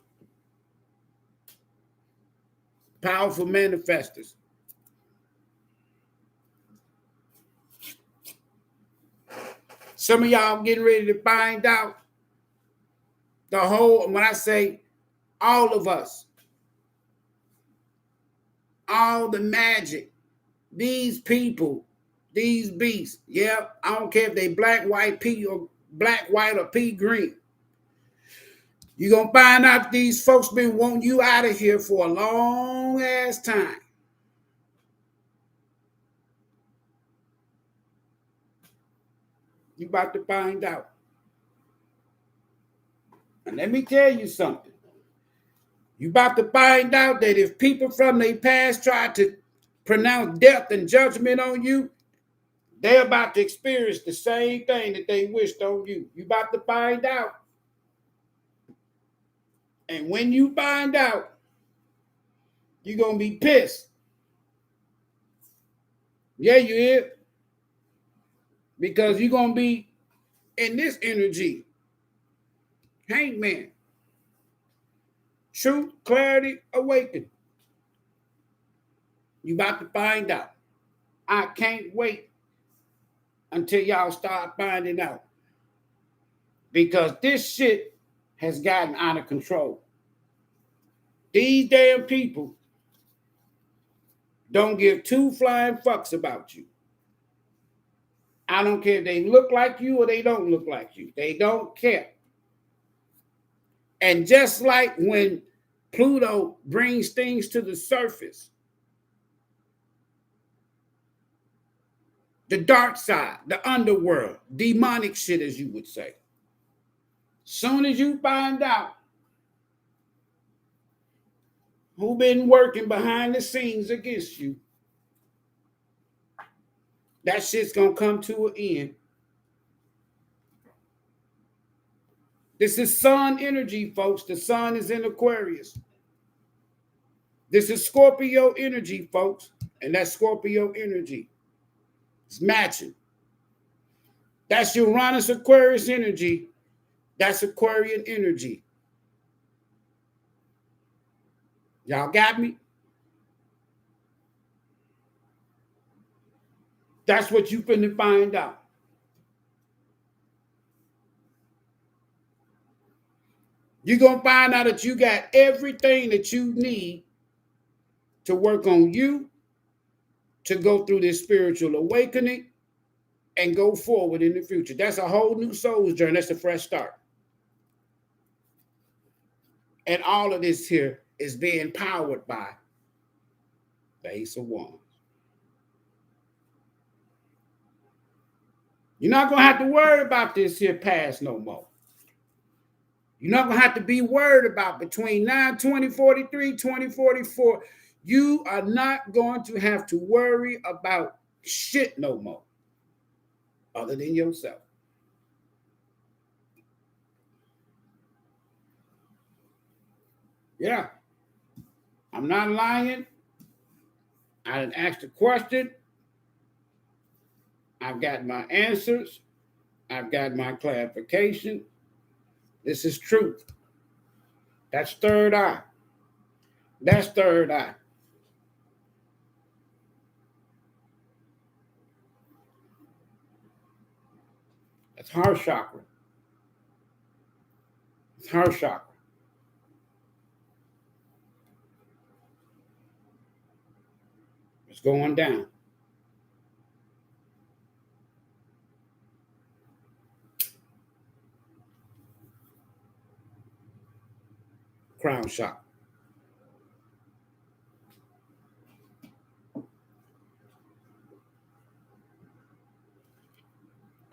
powerful manifestors. Some of y'all getting ready to find out the whole, when I say all of us, all the magic, these people, these beasts, yeah, I don't care if they black, white, pea, or black, white, or pea green. You're going to find out these folks been wanting you out of here for a long ass time. You about to find out. And let me tell you something. You about to find out that if people from their past try to pronounce death and judgment on you, they're about to experience the same thing that they wished on you. You about to find out. And when you find out, you're going to be pissed. Yeah, you is. Because you're going to be in this energy. Hangman. Truth, clarity, awaken. You about to find out. I can't wait until y'all start finding out. Because this shit has gotten out of control. These damn people don't give two flying fucks about you. I don't care if they look like you or they don't look like you. They don't care. And just like when Pluto brings things to the surface, the dark side, the underworld, demonic shit, as you would say. Soon as you find out who been working behind the scenes against you, that shit's gonna come to an end. This is sun energy, folks. The sun is in Aquarius. This is Scorpio energy, folks. And that's Scorpio energy. It's matching. That's Uranus Aquarius energy. That's Aquarian energy. Y'all got me? That's what you finna find out. You're going to find out that you got everything that you need to work on you, to go through this spiritual awakening, and go forward in the future. That's a whole new soul's journey. That's a fresh start. And all of this here is being powered by the Ace of Wands. You're not going to have to worry about this here past no more. You're not going to have to be worried about between 9/20/43, 2044. You are not going to have to worry about shit no more other than yourself. Yeah. I'm not lying. I didn't ask the question. I've got my answers. I've got my clarification. This is truth. That's third eye. That's third eye. That's heart chakra. It's heart chakra. It's going down. crown chakra.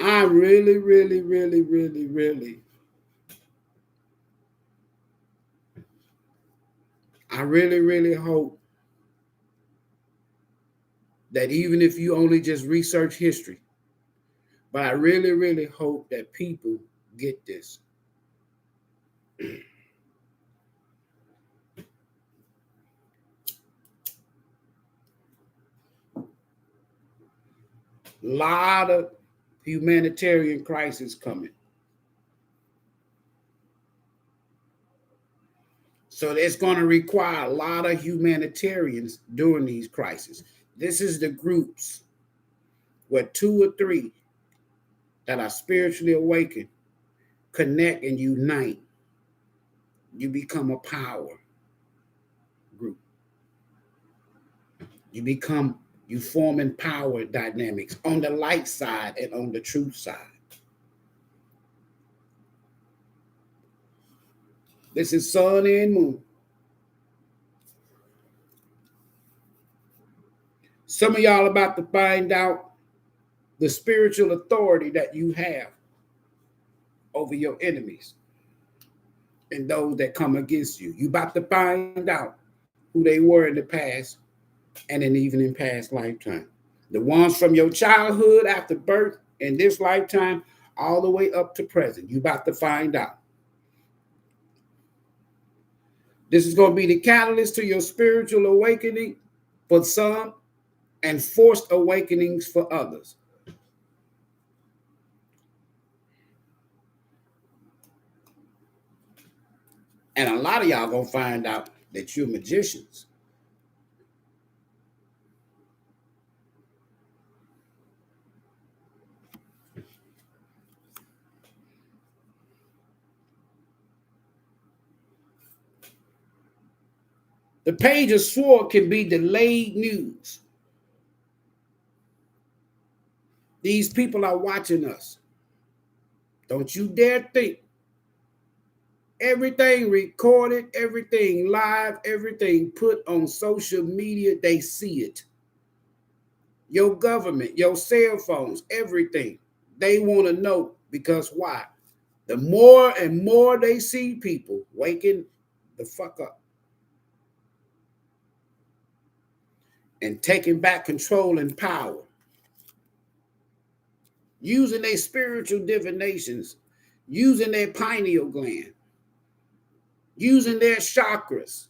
I really, really, really, really, really, I really, really hope that even if you only just research history, but I really, really hope that people get this. Lot of humanitarian crisis coming. So it's going to require a lot of humanitarians during these crises. This is the groups where 2 or 3 that are spiritually awakened connect and unite. You become a power group. You form in power dynamics on the light side and on the truth side. This is sun and moon. Some of y'all about to find out the spiritual authority that you have over your enemies and those that come against you. You about to find out who they were in the past and even in past lifetime. The ones from your childhood after birth in this lifetime all the way up to present. You about to find out. This is going to be the catalyst to your spiritual awakening for some and forced awakenings for others. And a lot of y'all going to find out that you're magicians. The page of sword can be delayed news. These people are watching us. Don't you dare think. Everything recorded, everything live, everything put on social media, they see it. Your government, your cell phones, everything. They want to know because why? The more and more they see people waking the fuck up and taking back control and power, using their spiritual divinations, using their pineal gland, using their chakras,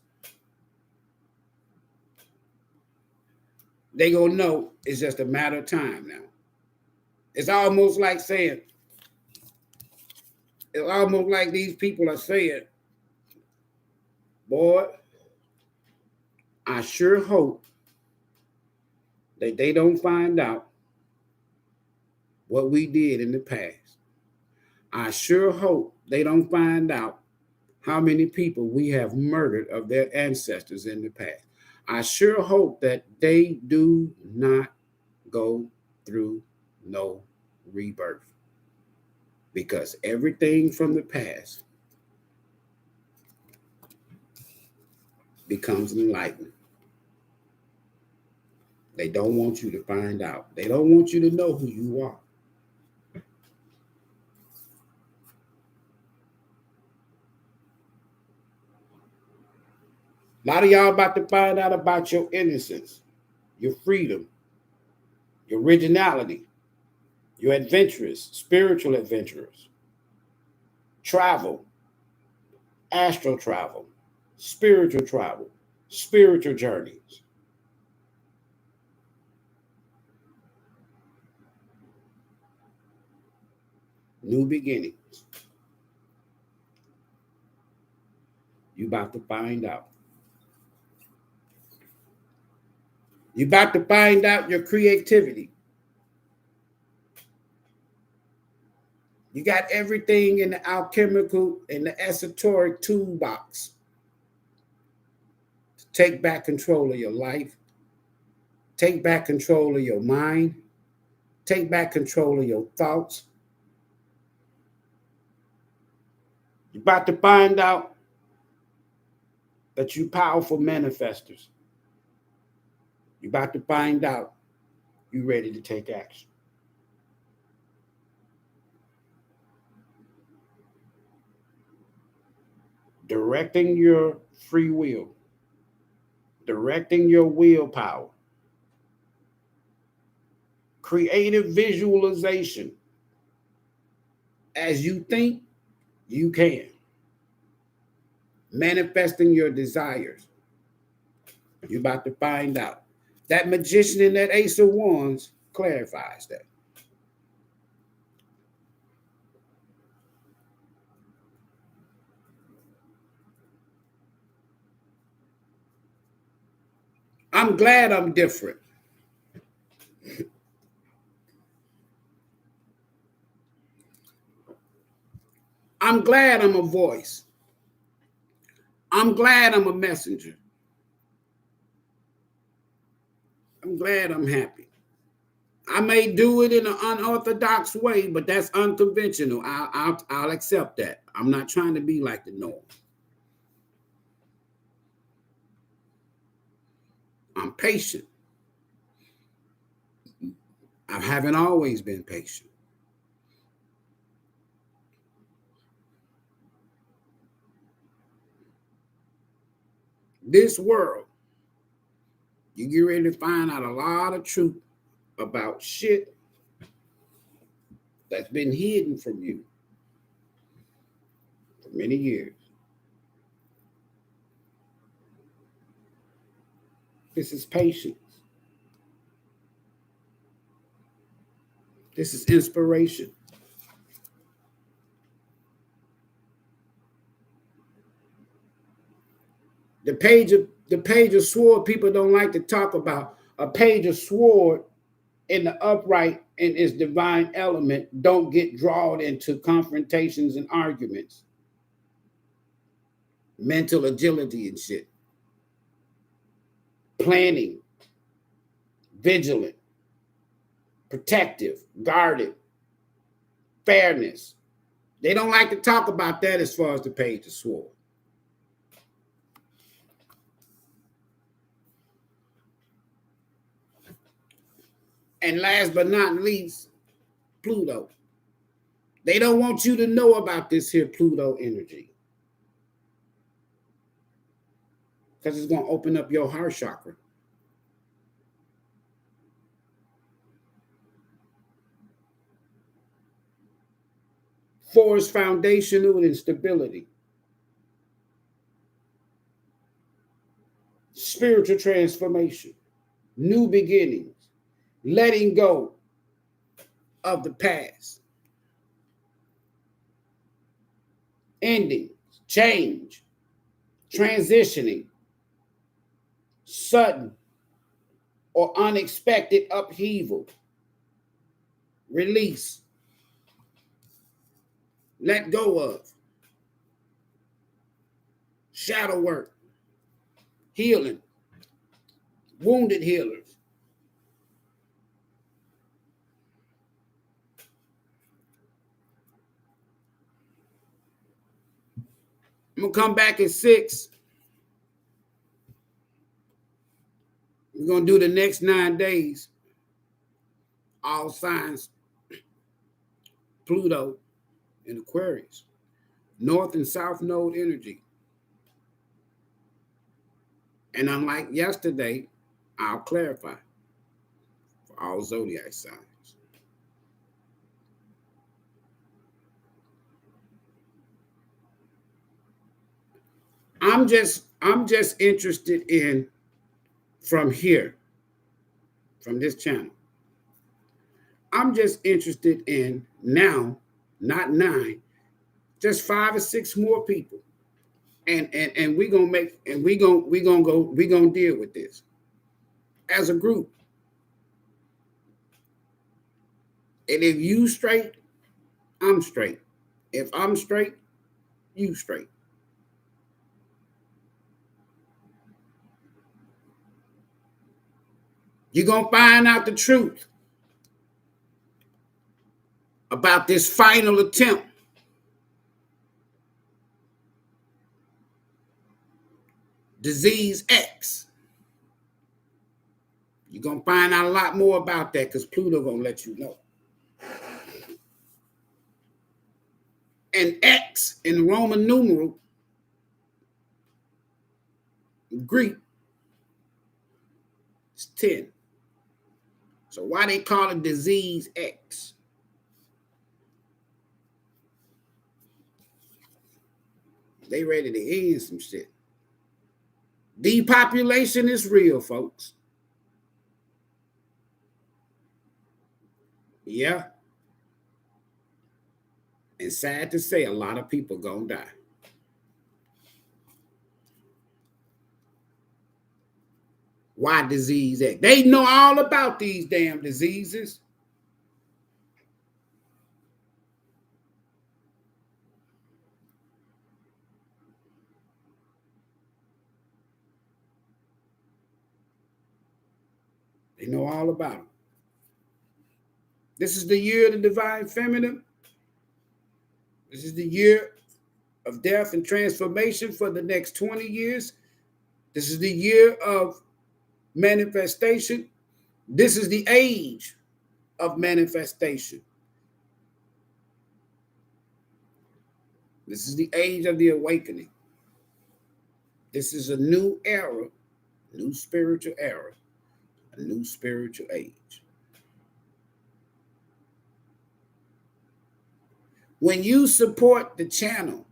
they gonna know it's just a matter of time now. It's almost like these people are saying, boy, I sure hope that they don't find out what we did in the past. I sure hope they don't find out how many people we have murdered of their ancestors in the past. I sure hope that they do not go through no rebirth, because everything from the past becomes enlightened. They don't want you to find out. They don't want you to know who you are. A lot of y'all about to find out about your innocence, your freedom, your originality, your adventurous, spiritual adventurers, travel, astral travel, spiritual journeys. New beginnings. You about to find out. You about to find out your creativity. You got everything in the alchemical and the esoteric toolbox to take back control of your life, take back control of your mind, take back control of your thoughts. You're about to find out that you powerful manifestors. You're about to find out you're ready to take action. Directing your free will, directing your willpower, creative visualization. As you think, you can. Manifesting your desires. You're about to find out. That magician in that Ace of Wands clarifies that. I'm glad I'm different. I'm glad I'm a voice. I'm glad I'm a messenger. I'm glad I'm happy. I may do it in an unorthodox way, but that's unconventional. I'll accept that. I'm not trying to be like the norm. I'm patient. I haven't always been patient. This world, you get ready to find out a lot of truth about shit that's been hidden from you for many years. This is patience. This is inspiration. The page of sword people don't like to talk about. A page of sword in the upright in its divine element don't get drawn into confrontations and arguments. Mental agility and shit. Planning. Vigilant. Protective. Guarded. Fairness. They don't like to talk about that as far as the page of sword. And last but not least, Pluto. They don't want you to know about this here Pluto energy, because it's going to open up your heart chakra. Force foundational instability. Spiritual transformation. New beginnings. Letting go of the past. Endings. Change. Transitioning. Sudden or unexpected upheaval. Release. Let go of. Shadow work. Healing. Wounded healers. I'm going to come back at 6. We're going to do the next 9 days. All signs. Pluto in Aquarius. North and South Node energy. And unlike yesterday, I'll clarify for all zodiac signs. I'm just interested in, from here, from this channel, I'm just interested in now, not 9, just 5 or 6 more people. And we're gonna make, and we're gonna deal with this as a group. And if you straight, I'm straight. If I'm straight, you straight. You're going to find out the truth about this final attempt Disease X. You're going to find out a lot more about that because Pluto going to let you know. And X in Roman numeral, Greek, is 10. So why they call it disease X? They ready to end some shit. Depopulation is real, folks. Yeah. And sad to say, a lot of people gonna die. Why disease X? They know all about these damn diseases. They know all about them. This is the year of the divine feminine. This is the year of death and transformation for the next 20 years. This is the year of manifestation. This is the age of manifestation. This is the age of the awakening. This is a new era, new spiritual era, a new spiritual age. When you support the channel,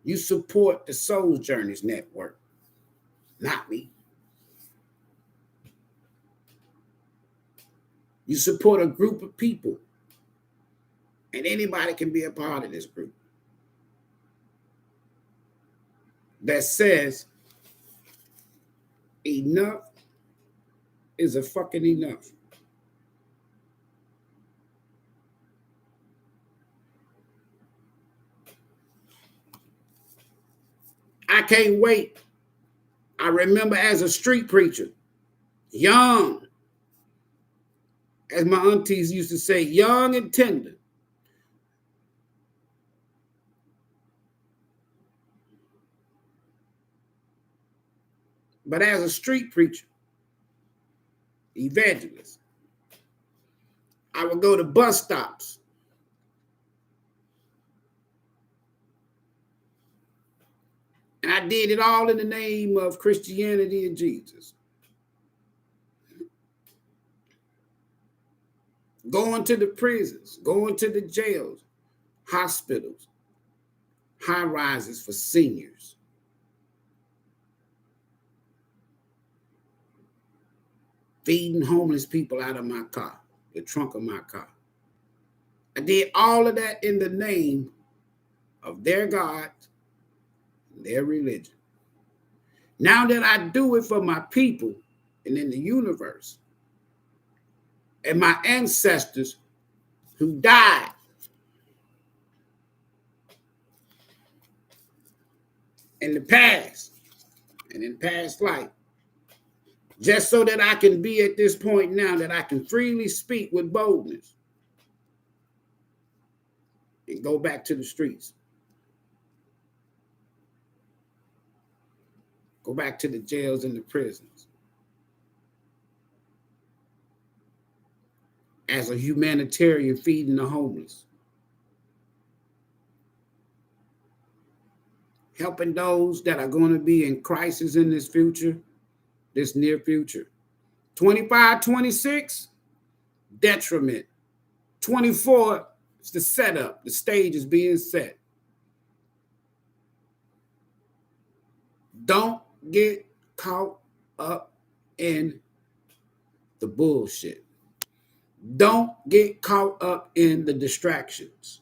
you support the Soul Journeys Network, not me. You support a group of people, and anybody can be a part of this group that says enough is a fucking enough. I can't wait. I remember as a street preacher, young, as my aunties used to say, young and tender. But as a street preacher, evangelist, I would go to bus stops. And I did it all in the name of Christianity and Jesus. Going to the prisons, going to the jails, hospitals, high rises for seniors. Feeding homeless people out of my car, the trunk of my car. I did all of that in the name of their God, their religion. Now that I do it for my people and in the universe, and my ancestors who died in the past and in past life, just so that I can be at this point now that I can freely speak with boldness and go back to the streets. Go back to the jails and the prisons. As a humanitarian feeding the homeless. Helping those that are going to be in crisis in this future, this near future. 25, 26, detriment. 24, it's the setup. The stage is being set. Don't get caught up in the bullshit. Don't get caught up in the distractions.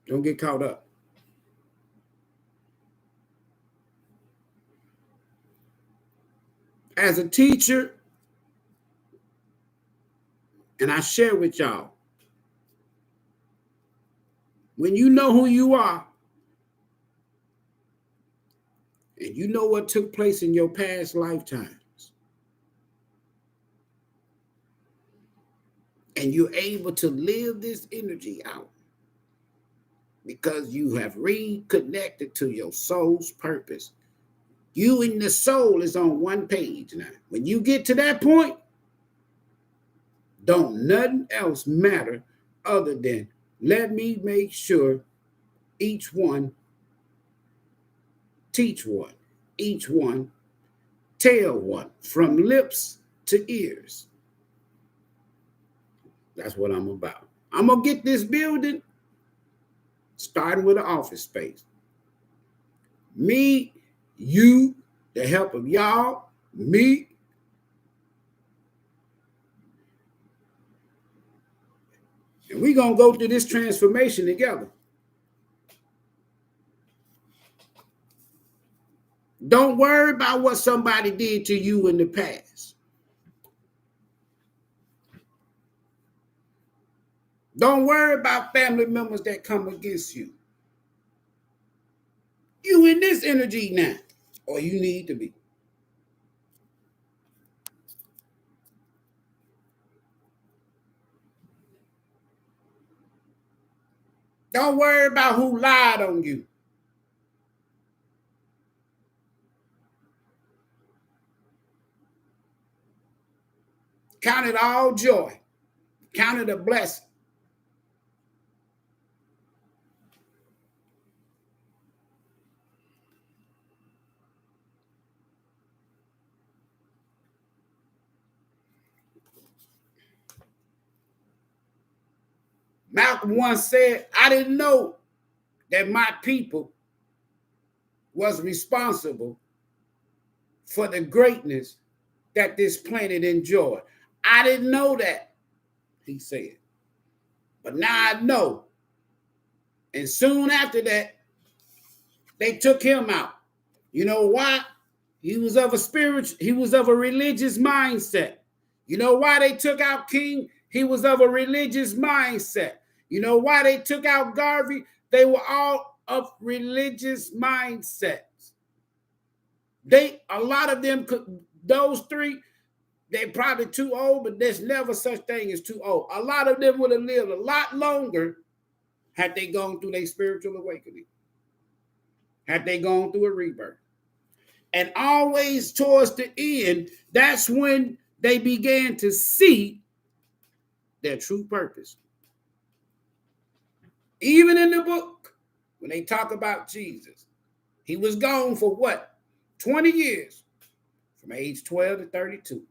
Don't get caught up. As a teacher, and I share with y'all, when you know who you are, and you know what took place in your past lifetimes, and you're able to live this energy out because you have reconnected to your soul's purpose. You and the soul is on one page now. When you get to that point, don't nothing else matter other than let me make sure each one teach one, each one tell one, from lips to ears. That's what I'm about. I'm going to get this building starting with an office space. Me, you, the help of y'all, me. And we're going to go through this transformation together. Don't worry about what somebody did to you in the past. Don't worry about family members that come against you. You in this energy now, or you need to be. Don't worry about who lied on you. Count it all joy. Count it a blessing. Malcolm once said, I didn't know that my people was responsible for the greatness that this planet enjoyed. I didn't know that, he said. But now I know. And soon after that, they took him out. You know why? He was of a religious mindset. You know why they took out King? He was of a religious mindset. You know why they took out Garvey? They were all of religious mindsets. A lot of them, those three, they're probably too old, but there's never such thing as too old. A lot of them would have lived a lot longer had they gone through their spiritual awakening, had they gone through a rebirth. And always towards the end, that's when they began to see their true purpose. Even in the book, when they talk about Jesus, he was gone for what? 20 years, from age 12 to 32.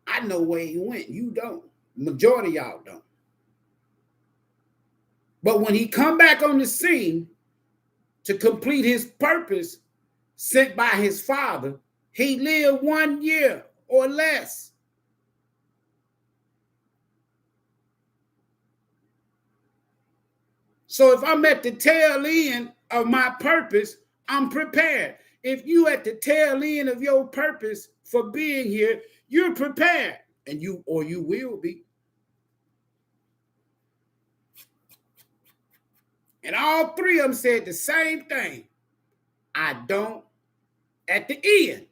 I know where he went. You don't. Majority of y'all don't. But when he come back on the scene to complete his purpose sent by his father, he lived 1 year or less. So if I'm at the tail end of my purpose, I'm prepared. If you at the tail end of your purpose for being here, you're prepared. And you will be. And all three of them said the same thing. At the end,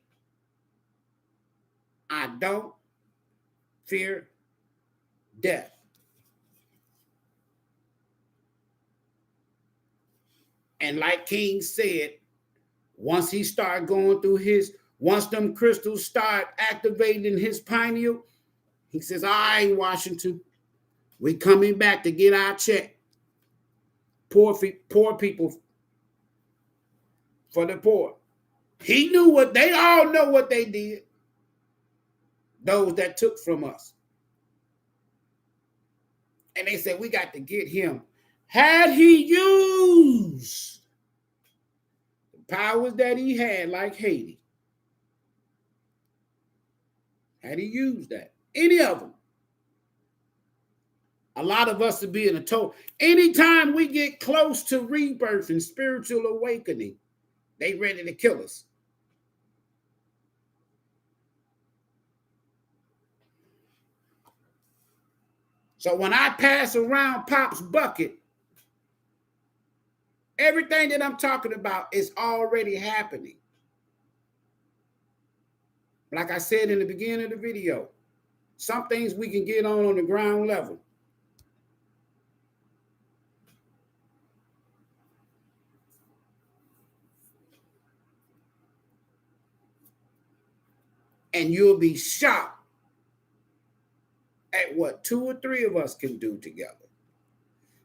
I don't fear death. And like King said, once he started going through once them crystals start activating his pineal, he says, all right, Washington, we coming back to get our check. Poor people for the poor. He knew they all know what they did. Those that took from us. And they said, we got to get him. Had he used the powers that he had, like Haiti, had he used that, any of them, a lot of us would be in a total. Anytime we get close to rebirth and spiritual awakening, they ready to kill us. So when I pass around Pop's bucket, everything that I'm talking about is already happening. Like I said in the beginning of the video, some things we can get on the ground level. And you'll be shocked at what 2 or 3 of us can do together.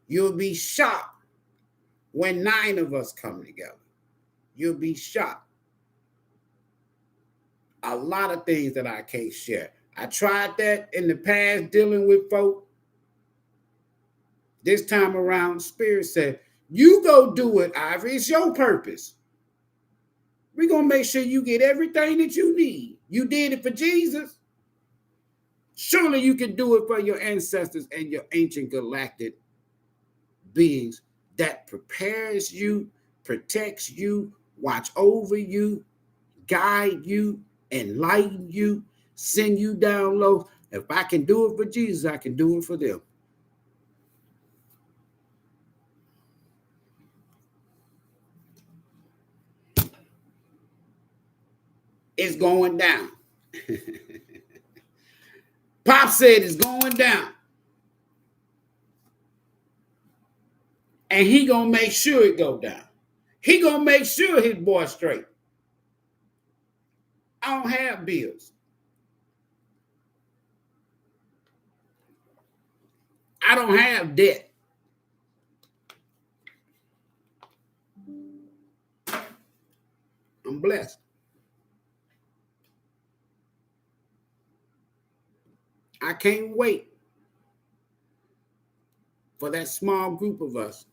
You'll be shocked when 9 of us come together. You'll be shocked. A lot of things that I can't share. I tried that in the past dealing with folk. This time around, Spirit said, you go do it, Ivory. It's your purpose. We're going to make sure you get everything that you need. You did it for Jesus. Surely you can do it for your ancestors and your ancient galactic beings that prepares you, protects you, watch over you, guide you, enlighten you, send you down low. If I can do it for Jesus, I can do it for them. It's going down. Pop said it's going down. And he gonna make sure it go down. He gonna make sure his boy straight. I don't have bills. I don't have debt. I'm blessed. I can't wait for that small group of us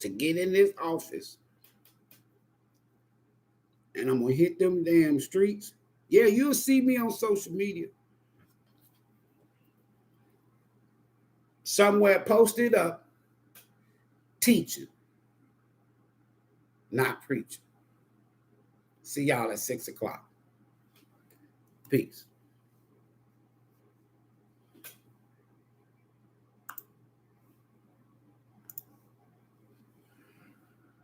to get in this office. And I'm going to hit them damn streets. Yeah, you'll see me on social media. Somewhere posted up, teaching, not preaching. See y'all at 6 o'clock. Peace.